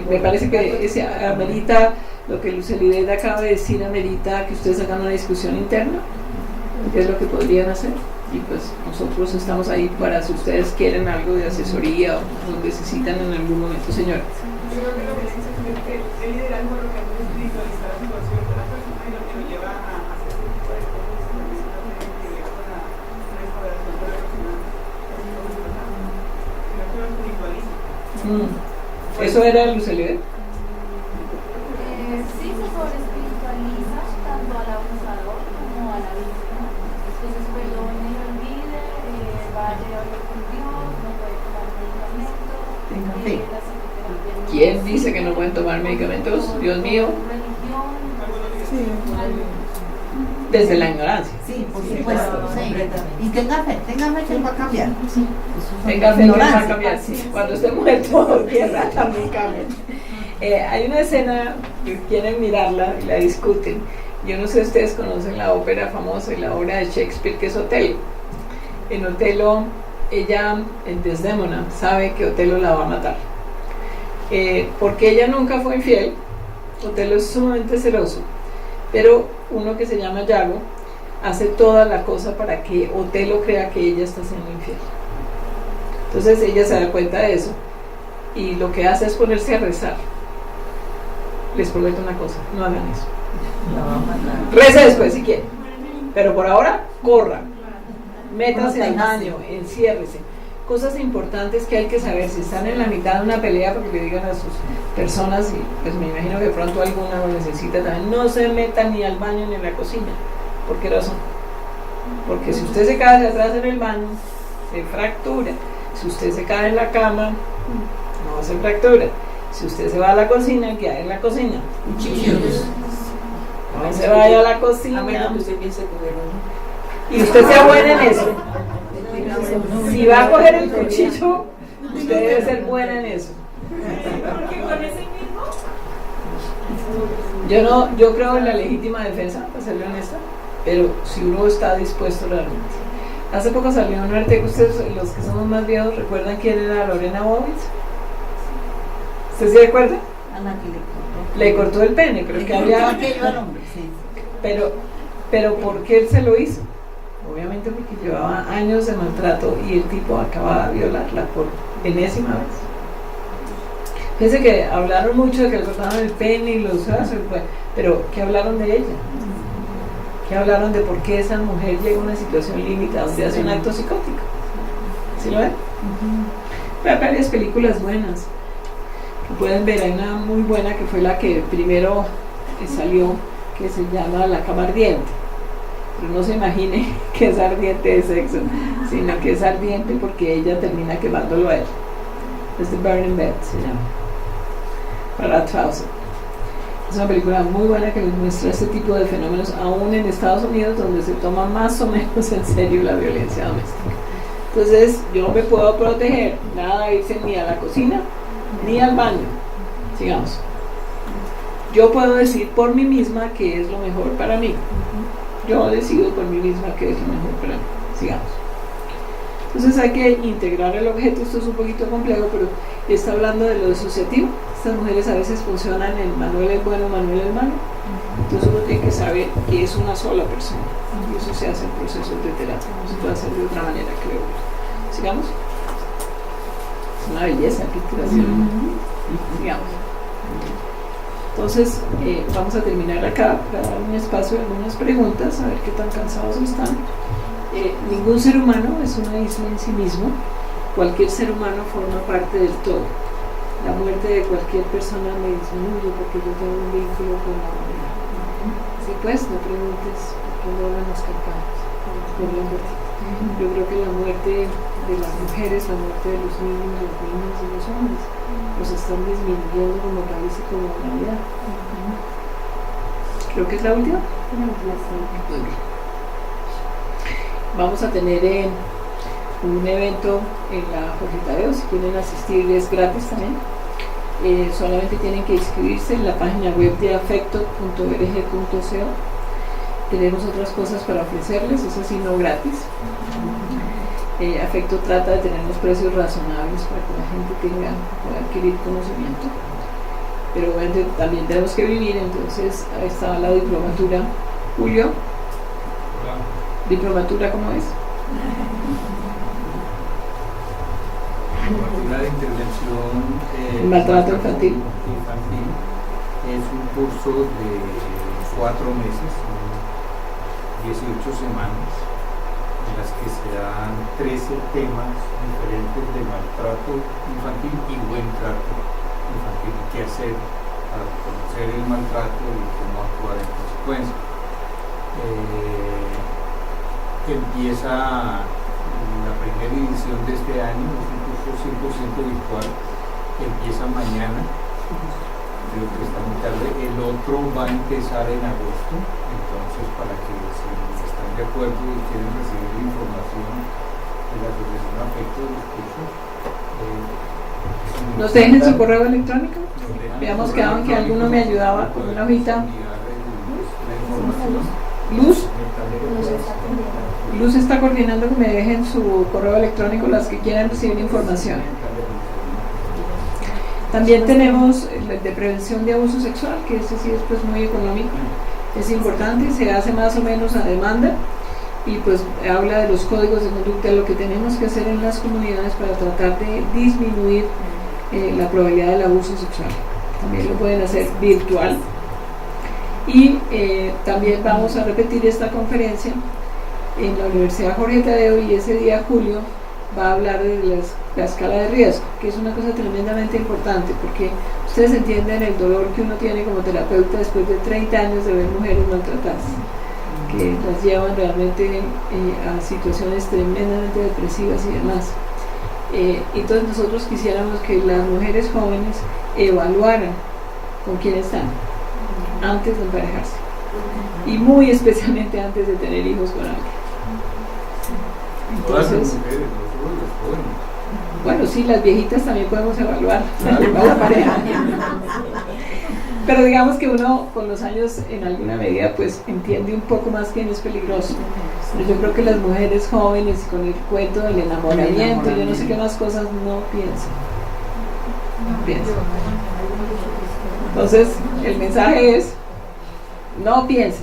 Speaker 5: me parece que ese amerita, lo que Lucelidad acaba de decir, amerita que ustedes hagan una discusión interna, qué es lo que podrían hacer. Y pues nosotros estamos ahí para si ustedes quieren algo de asesoría o necesitan en algún momento, señora.
Speaker 7: Yo creo que la violencia es el liderazgo lo que hace espiritualizar la situación de la persona y lo que lo lleva a hacer este tipo de cosas que también se tienen que ver con la restauración de la persona. Creo que lo espiritualiza.
Speaker 5: ¿Eso era Lucelidad?
Speaker 6: Sí, se sobreespiritualiza tanto al abusador como a la víctima. Entonces, perdone y olvide, vaya a hablar con Dios, no puede tomar medicamentos. La psicoterapia no.
Speaker 5: ¿Quién dice que no pueden tomar medicamentos? Dios mío. Desde la ignorancia.
Speaker 2: Sí, por supuesto. Sí. Y tenga fe que él va a cambiar.
Speaker 5: Tenga fe que él va a cambiar. Cuando esté muerto, tierra también cambia. Hay una escena que quieren mirarla y la discuten. Yo no sé si ustedes conocen la ópera famosa y la obra de Shakespeare, que es Otelo. En Otelo, ella, en Desdémona, sabe que Otelo la va a matar. Porque ella nunca fue infiel. Otelo es sumamente celoso. Pero uno que se llama Yago hace toda la cosa para que Otelo crea que ella está siendo infiel. Entonces ella se da cuenta de eso y lo que hace es ponerse a rezar. Les prometo una cosa, no hagan eso. Reza después si quieren, pero por ahora corran, métanse al baño, enciérrese. cosas importantes que hay que saber. Si están en la mitad de una pelea, porque le digan a sus personas, y pues me imagino que de pronto alguna lo necesita también, no se meta ni al baño ni a la cocina. ¿Por qué razón? Porque si usted se cae hacia atrás en el baño, se fractura. Si usted se cae en la cama, no se fractura. Si usted se va a la cocina, ¿qué hay en la cocina?
Speaker 1: Cuchillos.
Speaker 5: No se vaya a la cocina.
Speaker 1: A menos que usted piense coger uno.
Speaker 5: Y usted sea buena en eso. Si va a coger el cuchillo, usted debe ser buena en eso.
Speaker 7: Porque con ese mismo.
Speaker 5: Yo creo en la legítima defensa, para serle honesta, pero si uno está dispuesto realmente. Hace poco salió un artículo, ustedes, los que somos más viejos, ¿recuerdan quién era Lorena Bobbitt? ¿Usted se recuerda?
Speaker 2: Ana que le
Speaker 5: cortó el pene, creo que había... Pero ¿por qué él se lo hizo? Obviamente porque llevaba años de maltrato y el tipo acababa de violarla por enésima vez. Fíjense que hablaron mucho de que le cortaban el pene y los brazos, pero ¿qué hablaron de ella? ¿Qué hablaron de por qué esa mujer llega a una situación límite donde hace un acto psicótico? ¿Sí lo ven? Hay varias películas buenas que pueden ver. Hay una muy buena que fue la que primero salió, que se llama La cama ardiente. Pero no se imagine que es ardiente de sexo, sino que es ardiente porque ella termina quemándolo a él. Es The Burning Bed, se llama. Para Trouser. Es una película muy buena que les muestra este tipo de fenómenos aún en Estados Unidos, donde se toma más o menos en serio la violencia doméstica. Entonces yo me puedo proteger, nada de irse ni a la cocina ni al baño. Sigamos. Yo puedo decir por mí misma qué es lo mejor para mí. Yo decido por mí misma qué es lo mejor para mí. Sigamos. Entonces hay que integrar el objeto. Esto es un poquito complejo, pero está hablando de lo disociativo. Estas mujeres a veces funcionan en Manuel es bueno, Manuel es malo. Entonces uno tiene que saber que es una sola persona. Y eso se hace en procesos de terapia. No se puede hacer de otra manera, creo. Sigamos. Es una belleza, qué creación. Sigamos. Entonces vamos a terminar acá para dar un espacio de algunas preguntas, a ver qué tan cansados están. Ningún ser humano es una isla en sí mismo. Cualquier ser humano forma parte del todo. La muerte de cualquier persona me disminuye porque yo tengo un vínculo con la humanidad. Así pues, no preguntes por qué no hablan las campanas. Yo creo que la muerte de las mujeres, la muerte de los niños, las niñas y los hombres los están disminuyendo como país y como humanidad. Creo que es la última. Vamos a tener un evento en la Jorge Tadeo. Si quieren asistir es gratis también. Solamente tienen que inscribirse en la página web de afecto.org.co. Tenemos otras cosas para ofrecerles, eso sí, no gratis. Afecto trata de tener unos precios razonables para que la gente pueda adquirir conocimiento. Pero obviamente también tenemos que vivir, entonces ahí está la diplomatura. Julio, ¿diplomatura cómo es?
Speaker 8: La de intervención
Speaker 5: maltrato infantil
Speaker 8: es un curso de 4 meses, 18 semanas, en las que se dan 13 temas diferentes de maltrato infantil y buen trato infantil, y qué hacer para reconocer el maltrato y cómo actuar en consecuencia. Empieza la primera edición de este año, es un curso 100% virtual, empieza mañana, creo que está muy tarde. El otro va a empezar en agosto, entonces para que si están de acuerdo y quieren recibir información de la Asociación Afecto de los cursos,
Speaker 5: ¿nos dejen su correo electrónico? Habíamos quedado en que alguno me ayudaba con una hojita. Luz está coordinando que me dejen su correo electrónico las que quieran recibir información. También tenemos el de prevención de abuso sexual, que ese sí es pues muy económico, es importante, se hace más o menos a demanda y pues habla de los códigos de conducta, lo que tenemos que hacer en las comunidades para tratar de disminuir la probabilidad del abuso sexual. También lo pueden hacer virtual. Y también vamos a repetir esta conferencia en la Universidad Jorge Tadeo, y ese día, julio, va a hablar de la escala de riesgo, que es una cosa tremendamente importante, porque ustedes entienden el dolor que uno tiene como terapeuta después de 30 años de ver mujeres maltratadas, que las llevan realmente a situaciones tremendamente depresivas y demás. Entonces nosotros quisiéramos que las mujeres jóvenes evaluaran con quién están antes de emparejarse, y muy especialmente antes de tener hijos con alguien.
Speaker 8: Todas las
Speaker 5: Entonces,
Speaker 8: mujeres, nosotros las jóvenes.
Speaker 5: bueno, sí, las viejitas también podemos evaluar a la pareja. Pero digamos que uno con los años en alguna medida pues entiende un poco más quién es peligroso. Pero yo creo que las mujeres jóvenes con el cuento del enamoramiento, yo no sé qué más cosas, no piensan. No piensan. Entonces, el mensaje es, no piense.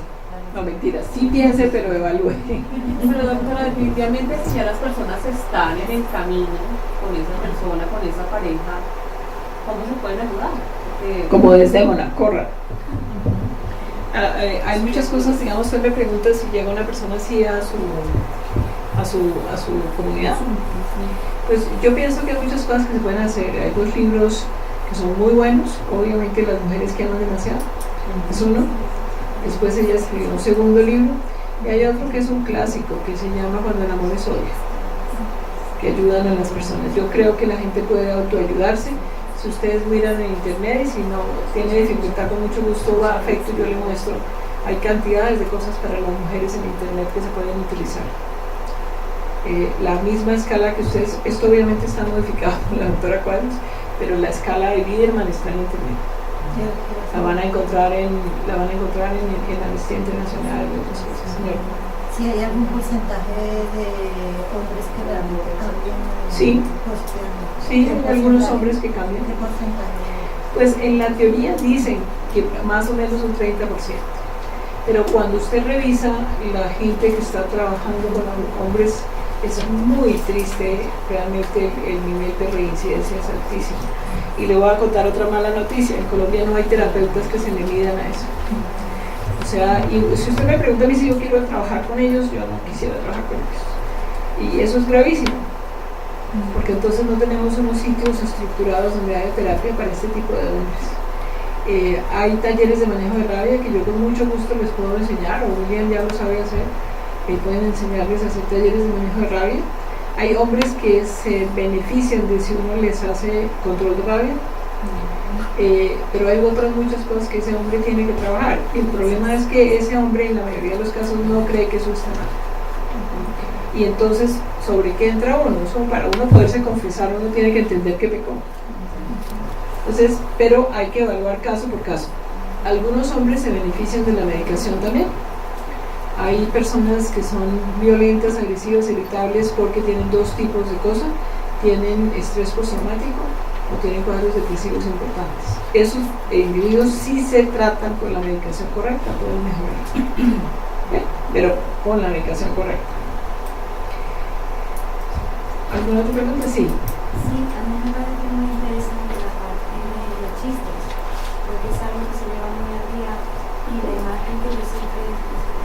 Speaker 5: No, mentira, sí piense, pero evalúe.
Speaker 9: Pero doctora, definitivamente si ya las personas están en el camino con esa persona, con esa pareja, ¿cómo se pueden ayudar?
Speaker 5: Como Desdémona, corra. Hay muchas cosas, digamos, usted me pregunta si llega una persona así a su comunidad. Pues yo pienso que hay muchas cosas que se pueden hacer. Hay 2 libros que son muy buenos, obviamente Las mujeres que aman demasiado, es uno. Después ella escribió un segundo libro, y hay otro que es un clásico que se llama Cuando el amor es odio, que ayudan a las personas. Yo creo que la gente puede autoayudarse. Si ustedes miran en internet y si no tiene dificultad, con mucho gusto va a Afecto, yo le muestro. Hay cantidades de cosas para las mujeres en internet que se pueden utilizar. La misma escala que ustedes, esto obviamente está modificado por la doctora Cuadros, pero la escala de Biderman está en internet. La van a encontrar en la Amnistía Internacional y otras cosas.
Speaker 2: Si hay algún porcentaje de hombres que realmente cambian.
Speaker 5: Sí, sí, hay algunos hombres que cambian.
Speaker 2: ¿Qué porcentaje?
Speaker 5: Pues en la teoría dicen que más o menos un 30%. Pero cuando usted revisa la gente que está trabajando con hombres, es muy triste, realmente el nivel de reincidencia es altísimo. Y le voy a contar otra mala noticia: en Colombia no hay terapeutas que se le midan a eso. O sea, y si usted me pregunta a mí si yo quiero trabajar con ellos, yo no quisiera trabajar con ellos. Y eso es gravísimo, porque entonces no tenemos unos sitios estructurados donde haya terapia para este tipo de hombres. Hay talleres de manejo de rabia que yo con mucho gusto les puedo enseñar, o William ya lo sabe hacer, pueden enseñarles a hacer talleres de manejo de rabia. Hay hombres que se benefician de si uno les hace control de rabia, pero hay otras muchas cosas que ese hombre tiene que trabajar. Y el problema es que ese hombre en la mayoría de los casos no cree que eso está mal. Y entonces, ¿sobre qué entra uno? Eso, para uno poderse confesar, uno tiene que entender que pecó. Entonces, pero hay que evaluar caso por caso. Algunos hombres se benefician de la medicación también. Hay personas que son violentas, agresivas, irritables porque tienen 2 tipos de cosas: tienen estrés postraumático o tienen cuadros depresivos importantes. Esos individuos, si se tratan con la medicación correcta, pueden mejorar. Pero con la medicación correcta. ¿Alguna otra pregunta? Sí.
Speaker 6: Sí, a mí me parece muy interesante la parte de los chistes, porque es algo que se lleva muy al día, y la imagen que yo siempre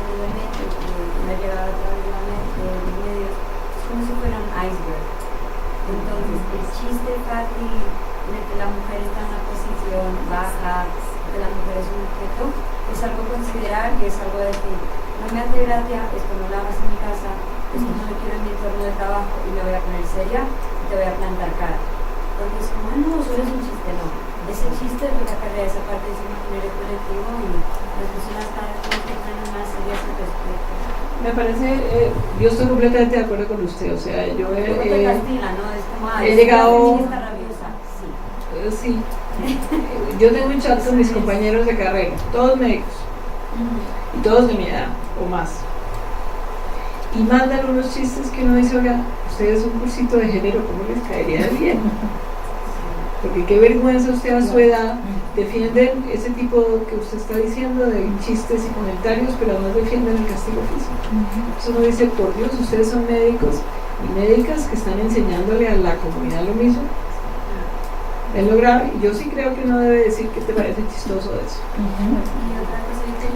Speaker 6: me ha llegado a través de los medios es como si fuera un iceberg. Entonces, el chiste fácil de que la mujer está en una posición baja, que la mujer es un objeto, es algo a considerar y es algo de decir: no me hace gracia, esto no lo hagas en mi casa, esto no lo quiero en mi entorno de trabajo, y me voy a poner seria y te voy a plantar cara. Porque es como, no, solo es un chiste. No, ese chiste es lo que acarrea esa parte de ese imaginario colectivo, y las personas cada vez se ponen más serias al respecto.
Speaker 5: Me parece, yo estoy completamente de acuerdo con usted. O sea, yo he llegado. Sí. Yo tengo un chat con mis compañeros de carrera, todos médicos, y todos de mi edad o más. Y mandan unos chistes que uno dice: oiga, ustedes un cursito de género, ¿cómo les caería bien? Porque qué vergüenza usted a su edad defienden ese tipo que usted está diciendo de chistes y comentarios, pero además defienden el castigo físico. Eso uno dice: por Dios, ustedes son médicos y médicas que están enseñándole a la comunidad lo mismo. Es lo grave. Y yo sí creo que uno debe decir qué te parece chistoso de eso.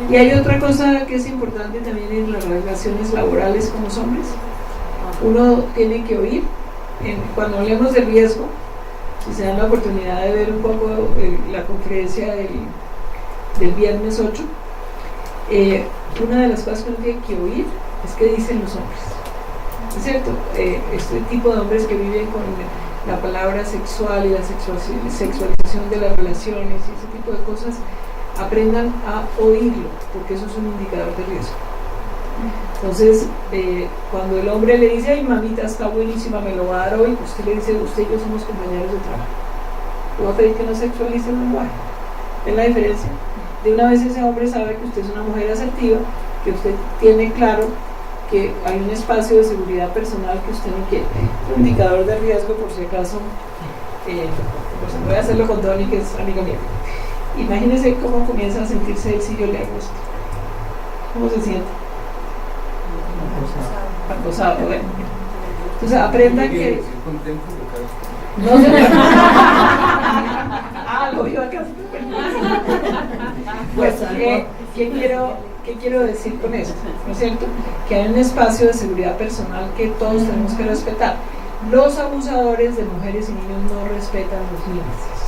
Speaker 5: Y hay otra cosa que es importante también en las relaciones laborales con los hombres. Uno tiene que oír cuando hablemos de riesgo, si se dan la oportunidad de ver un poco la conferencia del viernes 8, una de las cosas que uno tiene que oír es que dicen los hombres. ¿Es cierto? Este tipo de hombres que viven con la palabra sexual y la sexualización de las relaciones y ese tipo de cosas, aprendan a oírlo, porque eso es un indicador de riesgo. Entonces, cuando el hombre le dice, ay mamita, está buenísima, me lo va a dar hoy, usted le dice, usted y yo somos compañeros de trabajo. Le voy a pedir que no sexualice el lenguaje. ¿Ven la diferencia? De una vez ese hombre sabe que usted es una mujer asertiva, que usted tiene claro que hay un espacio de seguridad personal que usted no quiere. Un indicador de riesgo, por si acaso, pues voy a hacerlo con Donny, que es amigo mío. Imagínese cómo comienza a sentirse él si yo le hago esto. ¿Cómo se siente? Acosado, bueno. Entonces aprendan que no se lo iba acá. Pues, ¿qué quiero decir con esto? ¿No es cierto? Que hay un espacio de seguridad personal que todos tenemos que respetar. Los abusadores de mujeres y niños no respetan los límites.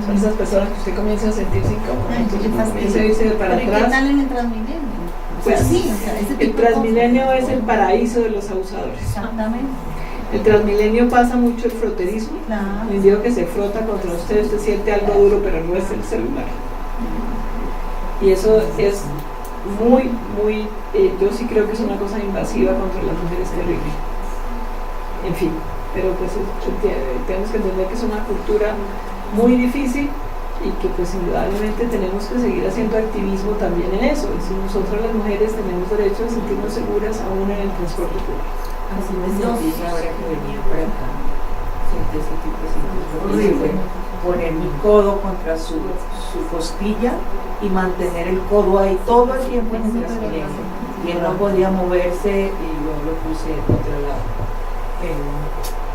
Speaker 5: Son esas personas que usted comienza a sentirse incómodo, entonces comienza a irse para atrás.
Speaker 2: ¿Qué tal en el Transmilenio?
Speaker 5: Pues
Speaker 2: sí,
Speaker 5: el Transmilenio es el paraíso de los abusadores.
Speaker 2: Exactamente.
Speaker 5: El Transmilenio pasa mucho el froterismo.
Speaker 2: Claro.
Speaker 5: El individuo que se frota contra usted siente algo duro, pero no es el celular. Y eso es muy, yo sí creo que es una cosa invasiva contra las mujeres terrible. En fin, pero pues tenemos que entender que es una cultura muy difícil y que pues indudablemente tenemos que seguir haciendo activismo también en eso. Y si nosotras las mujeres tenemos derecho a sentirnos seguras aún en el transporte público.
Speaker 10: Así me sentí ahora que venía para acá. Sentí ese tipo de sensación horrible. Poner mi codo contra su costilla y mantener el codo ahí todo el tiempo en el Transmilenio. Y él no podía moverse y yo lo puse de otro lado.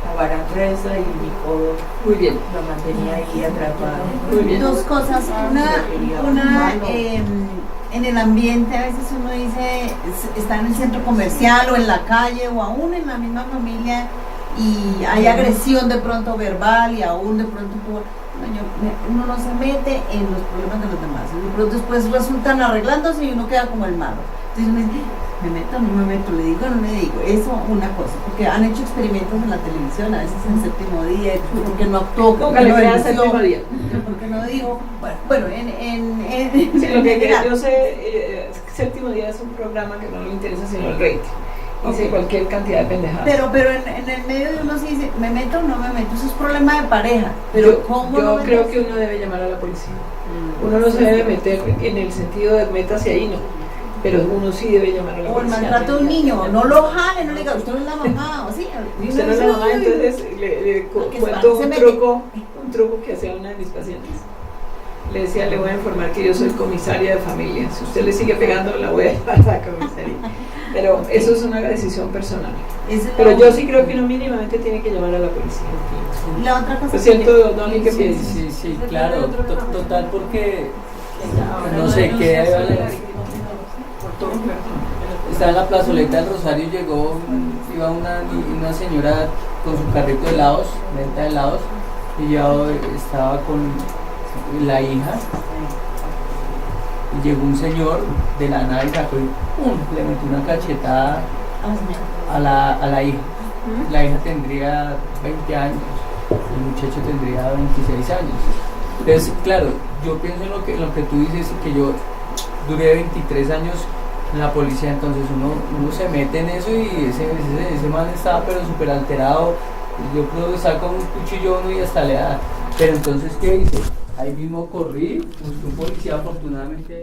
Speaker 10: La barangresa y mi codo
Speaker 5: muy bien,
Speaker 10: lo mantenía ahí atrapado.
Speaker 5: Muy bien.
Speaker 2: Dos cosas. Una en el ambiente, a veces uno dice, está en el centro comercial o en la calle o aún en la misma familia y hay agresión de pronto verbal y aún de pronto uno no se mete en los problemas de los demás. Y de pronto después resultan arreglándose y uno queda como el malo. Entonces uno dice, ¿me meto o no me meto? ¿Le digo o no le digo? Eso una cosa, porque han hecho experimentos en la televisión, a veces en Séptimo Día, porque no actuó, porque no denunció, porque no dijo, bueno,
Speaker 5: sí, lo que yo sé, Séptimo Día es un programa que no le interesa sino el rating. Dice cualquier cantidad de pendejadas.
Speaker 2: Pero en el medio de uno se dice, ¿me meto o no me meto? Eso es problema de pareja. Pero
Speaker 5: yo creo que uno debe llamar a la policía. Uno no se debe meter en el sentido de métase ahí, no. Pero uno sí debe llamar a la policía.
Speaker 2: O el maltrato de un niño, no lo jale, no le diga, usted no es la mamá, o sí.
Speaker 5: Usted no es la mamá, entonces le cuento un truco que hacía una de mis pacientes. Le decía, le voy a informar que yo soy comisaria de familia. Si usted le sigue pegando, la voy a llevar a la comisaría. Pero eso es una decisión personal. Pero yo sí creo que uno mínimamente tiene que llamar a la policía.
Speaker 2: La otra cosa
Speaker 5: es cierto, Donny, ¿qué piensas?
Speaker 3: Sí, claro, total, porque no sé qué. Estaba en la plazoleta del Rosario, iba una señora con su carrito de helados, venta de helados, y yo estaba con la hija, y llegó un señor de la nada y sacó y ¡pum! Le metió una cachetada a la hija. La hija tendría 20 años, el muchacho tendría 26 años. Entonces, claro, yo pienso en lo que tú dices, que yo duré 23 años en la policía, entonces uno se mete en eso y ese man estaba pero súper alterado. Yo creo que saca un cuchillo uno y hasta le da. Pero entonces, ¿qué hice? Ahí mismo corrí, busqué un policía, afortunadamente.